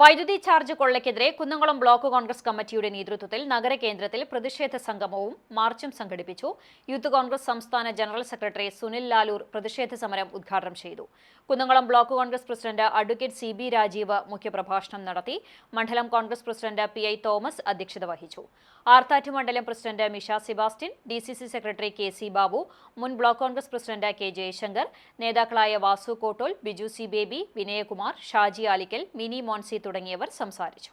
വൈദ്യുതി ചാർജ് കൊള്ളയ്ക്കെതിരെ കുന്നംകുളം ബ്ലോക്ക് കോൺഗ്രസ് കമ്മിറ്റിയുടെ നേതൃത്വത്തിൽ നഗരകേന്ദ്രത്തിൽ പ്രതിഷേധ സംഗമവും മാർച്ചും സംഘടിപ്പിച്ചു. യൂത്ത് കോൺഗ്രസ് സംസ്ഥാന ജനറൽ സെക്രട്ടറി സുനിൽ ലാലൂർ പ്രതിഷേധ സമരം ഉദ്ഘാടനം ചെയ്തു. Kunnamkulam block Congress president advocate CB Rajeev മുഖ്യപ്രഭാഷണം നടത്തി. മണ്ഡലം കോൺഗ്രസ് പ്രസിഡന്റ് PI തോമസ് അധ്യക്ഷത വഹിച്ചു. ആർത്താറ്റ് മണ്ഡലം president Misha Sebastian, DCC secretary KC Babu, മുൻ block Congress president K Jayasankar, നേതാക്കളായ വാസു കോട്ടോൽ, ബിജു C ബേബി, വിനയകുമാർ, ഷാജി ആലിക്കൽ, മിനി മോൻസി തുടങ്ങിയവർ സംസാരിച്ചു.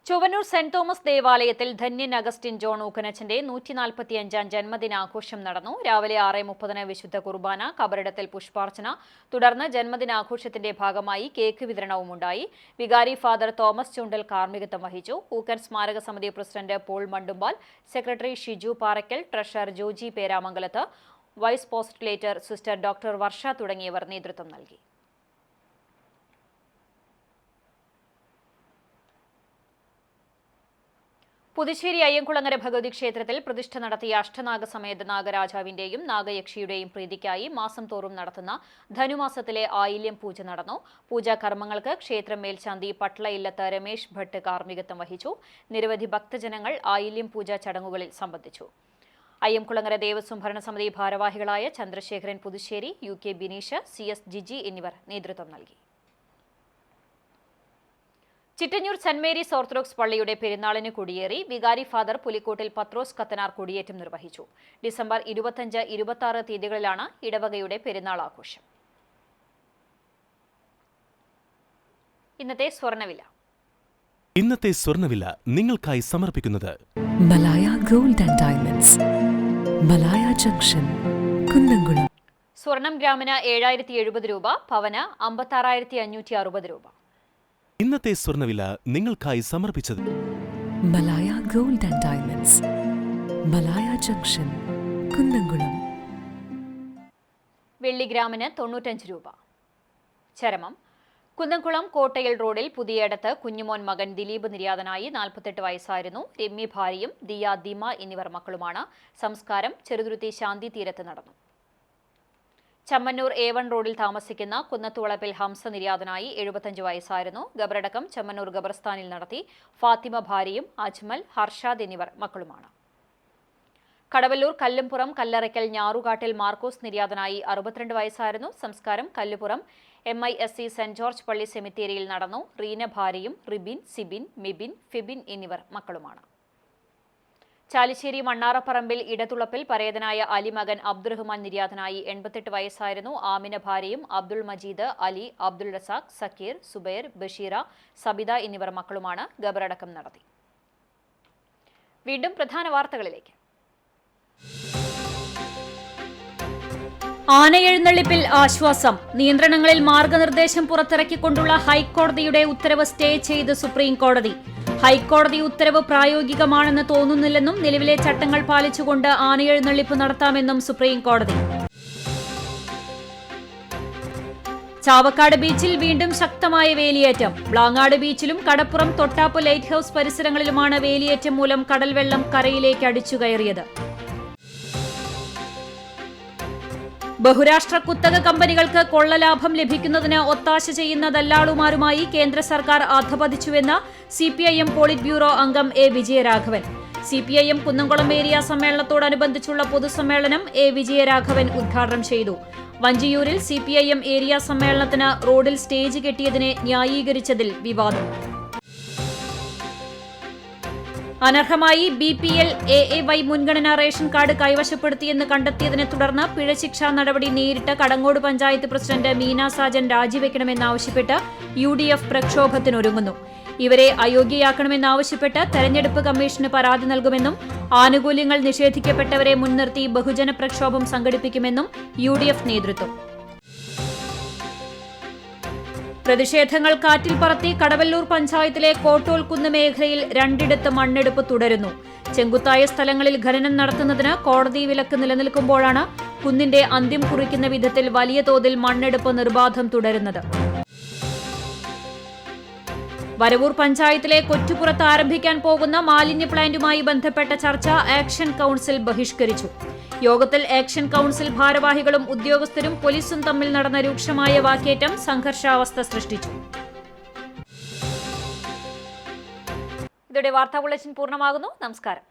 ചൊവ്വന്നൂർ സെന്റ് തോമസ് ദേവാലയത്തിൽ ധന്യൻ അഗസ്റ്റിൻ ജോൺ ഊക്കനച്ചന്റെ 145-ാം ജന്മദിനാഘോഷം നടന്നു. രാവിലെ 6:30 വിശുദ്ധ കുർബാന, കബറിടത്തിൽ പുഷ്പാർച്ചന, തുടർന്ന് ജന്മദിനാഘോഷത്തിന്റെ ഭാഗമായി കേക്ക് വിതരണവും ഉണ്ടായി. വികാരി ഫാദർ തോമസ് ചുണ്ടൽ കാർമ്മികത്വം വഹിച്ചു. ഊക്കൻ സ്മാരക സമിതി president Paul Mandumpal, secretary Shiju Parackal, treasurer Joji Peramangalath, vice postulator sister doctor Varsha തുടങ്ങിയവർ നേതൃത്വം നൽകി. പുതുശ്ശേരി അയ്യൻകുളങ്ങര ഭഗവതി ക്ഷേത്രത്തിൽ പ്രതിഷ്ഠ നടത്തിയ അഷ്ടനാഗസമേത നാഗരാജാവിന്റെയും നാഗയക്ഷിയുടെയും പ്രീതിക്കായി മാസം തോറും നടത്തുന്ന ധനുമാസത്തിലെ ആയില്യം പൂജ നടന്നു. പൂജാ കർമ്മങ്ങൾക്ക് ക്ഷേത്രം മേൽശാന്തി പട്ളയില്ലത്ത് രമേശ് ഭട്ട് കാർമ്മികത്വം വഹിച്ചു. നിരവധി ഭക്തജനങ്ങൾ ആയില്യം പൂജാ ചടങ്ങുകളിൽ സംബന്ധിച്ചു. അയ്യൻകുളങ്ങര ദേവസ്വം ഭരണസമിതി ഭാരവാഹികളായ ചന്ദ്രശേഖരൻ പുതുശ്ശേരി, UK ബിനീഷ്, CS ജിജി എന്നിവർ നേതൃത്വം നൽകി. ചിറ്റഞ്ഞൂർ സെന്റ് മേരീസ് ഓർത്തഡോക്സ് പള്ളിയുടെ പെരുന്നാളിന് കൊടിയേറി. വികാരി ഫാദർ പുലിക്കോട്ടിൽ പത്രോസ് കത്തനാർ കൊടിയേറ്റം നിർവഹിച്ചു. ഡിസംബർ 25, 26 തീയതികളിലാണ് ഇടവകയുടെ പെരുന്നാൾ ആഘോഷം. ഇന്നത്തെ സ്വർണ്ണവില നിങ്ങൾക്കായി സമർപ്പിക്കുന്നത് Malaya gold and diamonds, Malaya junction, Kunnamkulam. സ്വർണം ഗ്രാമിന് 7070 രൂപ, പവന് 56,560 രൂപ. ഇന്നത്തെ സ്വർണ്ണവില നിങ്ങൾക്കായി സമർപ്പിച്ചത് Malaya gold and diamonds, Malaya junction, Kunnamkulam. വെള്ളി ഗ്രാമിന് 95 രൂപ. ചരമം കുന്നംകുളം കോട്ടയിൽ റോഡിൽ പുതിയടത്ത് കുഞ്ഞുമോൻ മകൻ ദിലീപ് നിര്യാതനായി. 48 വയസ്സായിരുന്നു. രമ്യ ഭാര്യയും ദിയ, ദിമ എന്നിവർ മക്കളുമാണ്. സംസ്കാരം ചെറുതുരുത്തി ശാന്തി തീരത്ത് നടന്നു. ചമ്മന്നൂർ A1 റോഡിൽ താമസിക്കുന്ന കുന്നത്തുവളപ്പിൽ ഹംസ നിര്യാതനായി. 75 വയസ്സായിരുന്നു. ഖബറടക്കം ചമ്മന്നൂർ ഖബർസ്ഥാനിൽ നടത്തി. ഫാത്തിമ ഭാര്യയും അജ്മൽ, ഹർഷാദ് എന്നിവർ മക്കളുമാണ്. കടവല്ലൂർ കല്ലുംപുറം കല്ലറയ്ക്കൽ ഞാറുകാട്ടിൽ മാർക്കോസ് നിര്യാതനായി. 62 വയസ്സായിരുന്നു. സംസ്കാരം കല്ലുപുറം MISC സെന്റ് ജോർജ് പള്ളി സെമിത്തേരിയിൽ നടന്നു. റീന ഭാര്യയും റിബിൻ, സിബിൻ, മിബിൻ, ഫിബിൻ എന്നിവർ മക്കളുമാണ്. ചാലിശ്ശേരി മണ്ണാറപ്പറമ്പിൽ ഇടതുളപ്പിൽ പരേതനായ അലി മകൻ അബ്ദുറഹ്മാൻ നിര്യാതനായി. 88 വയസ്സായിരുന്നു. ആമിന ഭാര്യയും അബ്ദുൾ മജീദ്, അലി, അബ്ദുൾ റസാഖ്, സക്കീർ, സുബൈർ, ബഷീറ, സബിത എന്നിവർ മക്കളുമാണ്. ഖബറടക്കം നടത്തി. വീണ്ടും പ്രധാന വാർത്തകളിലേക്ക്. ആനയെഴുന്നള്ളിപ്പിൽ ആശ്വാസം. നിയന്ത്രണങ്ങളിൽ മാർഗനിർദ്ദേശം പുറത്തിറക്കിക്കൊണ്ടുള്ള ഹൈക്കോടതിയുടെ ഉത്തരവ് സ്റ്റേ ചെയ്ത് സുപ്രീം കോടതി. ഹൈക്കോടതി ഉത്തരവ് പ്രായോഗികമാണെന്ന് തോന്നുന്നില്ലെന്നും നിലവിലെ ചട്ടങ്ങൾ പാലിച്ചുകൊണ്ട് ആനയെഴുന്നള്ളിപ്പ് നടത്താമെന്നും സുപ്രീം കോടതി. ചാവക്കാട് ബീച്ചിൽ വീണ്ടും ശക്തമായ വേലിയേറ്റം. ബ്ലാങ്ങാട് ബീച്ചിലും കടപ്പുറം തൊട്ടാപ്പ് ലൈറ്റ് ഹൌസ് പരിസരങ്ങളിലുമാണ് വേലിയേറ്റം മൂലം കടൽവെള്ളം കരയിലേക്ക് അടിച്ചുകയറിയത്. ബഹുരാഷ്ട്ര കുത്തക കമ്പനികൾക്ക് കൊള്ളലാഭം ലഭിക്കുന്നതിന് ഒത്താശ ചെയ്യുന്ന ദല്ലാളുമാരുമായി കേന്ദ്ര സർക്കാർ അധപതിച്ചുവെന്ന് സിപിഐഎം പോളിറ്റ് ബ്യൂറോ അംഗം A Vijayaraghavan. CPIM Kunnamkulam area സമ്മേളനത്തോടനുബന്ധിച്ചുള്ള പൊതുസമ്മേളനം എ വിജയരാഘവൻ ഉദ്ഘാടനം ചെയ്തു. വഞ്ചിയൂരിൽ സിപിഐഎം ഏരിയ സമ്മേളനത്തിന് റോഡിൽ സ്റ്റേജ് കെട്ടിയതിനെ ന്യായീകരിച്ചതിൽ വിവാദം. അനർഹമായി BPL AAY മുൻഗണനാ റേഷൻ കാർഡ് കൈവശപ്പെടുത്തിയെന്ന് കണ്ടെത്തിയതിനെ തുടർന്ന് പിഴശിക്ഷാ നടപടി നേരിട്ട കടങ്ങോട് പഞ്ചായത്ത് പ്രസിഡന്റ് മീന സാജൻ രാജിവെക്കണമെന്നാവശ്യപ്പെട്ട് UDF പ്രക്ഷോഭത്തിനൊരുങ്ങുന്നു. ഇവരെ അയോഗ്യയാക്കണമെന്നാവശ്യപ്പെട്ട് തെരഞ്ഞെടുപ്പ് കമ്മീഷന് പരാതി നൽകുമെന്നും ആനുകൂല്യങ്ങൾ നിഷേധിക്കപ്പെട്ടവരെ മുൻനിർത്തി ബഹുജന പ്രക്ഷോഭം സംഘടിപ്പിക്കുമെന്നും UDF നേതൃത്വം. പ്രതിഷേധങ്ങൾ കാറ്റിൽ പറത്തി കടവല്ലൂർ പഞ്ചായത്തിലെ കോട്ടോൽക്കുന്ന് മേഖലയിൽ 2 മണ്ണെടുപ്പ് തുടരുന്നു. ചെങ്കുത്തായ സ്ഥലങ്ങളിൽ ഖനനം നടത്തുന്നതിന് കോടതി വിലക്ക് നിലനിൽക്കുമ്പോഴാണ് കുന്നിന്റെ അന്ത്യം കുറിക്കുന്ന വിധത്തിൽ വലിയ തോതിൽ മണ്ണെടുപ്പ് നിർബാധം തുടരുന്നത്. വരവൂർ പഞ്ചായത്തിലെ കൊറ്റുപുറത്ത് ആരംഭിക്കാൻ പോകുന്ന മാലിന്യ പ്ലാന്റുമായി ബന്ധപ്പെട്ട ചർച്ച ആക്ഷൻ കൌൺസിൽ ബഹിഷ്കരിച്ചു. യോഗത്തിൽ ആക്ഷൻ കൌൺസിൽ ഭാരവാഹികളും ഉദ്യോഗസ്ഥരും പോലീസും തമ്മിൽ നടന്ന രൂക്ഷമായ വാക്കേറ്റം സംഘർഷാവസ്ഥ സൃഷ്ടിച്ചു. ഇതോടെ വാർത്താ ബുള്ളറ്റിൻ പൂർണ്ണമാകുന്നു. നമസ്കാരം.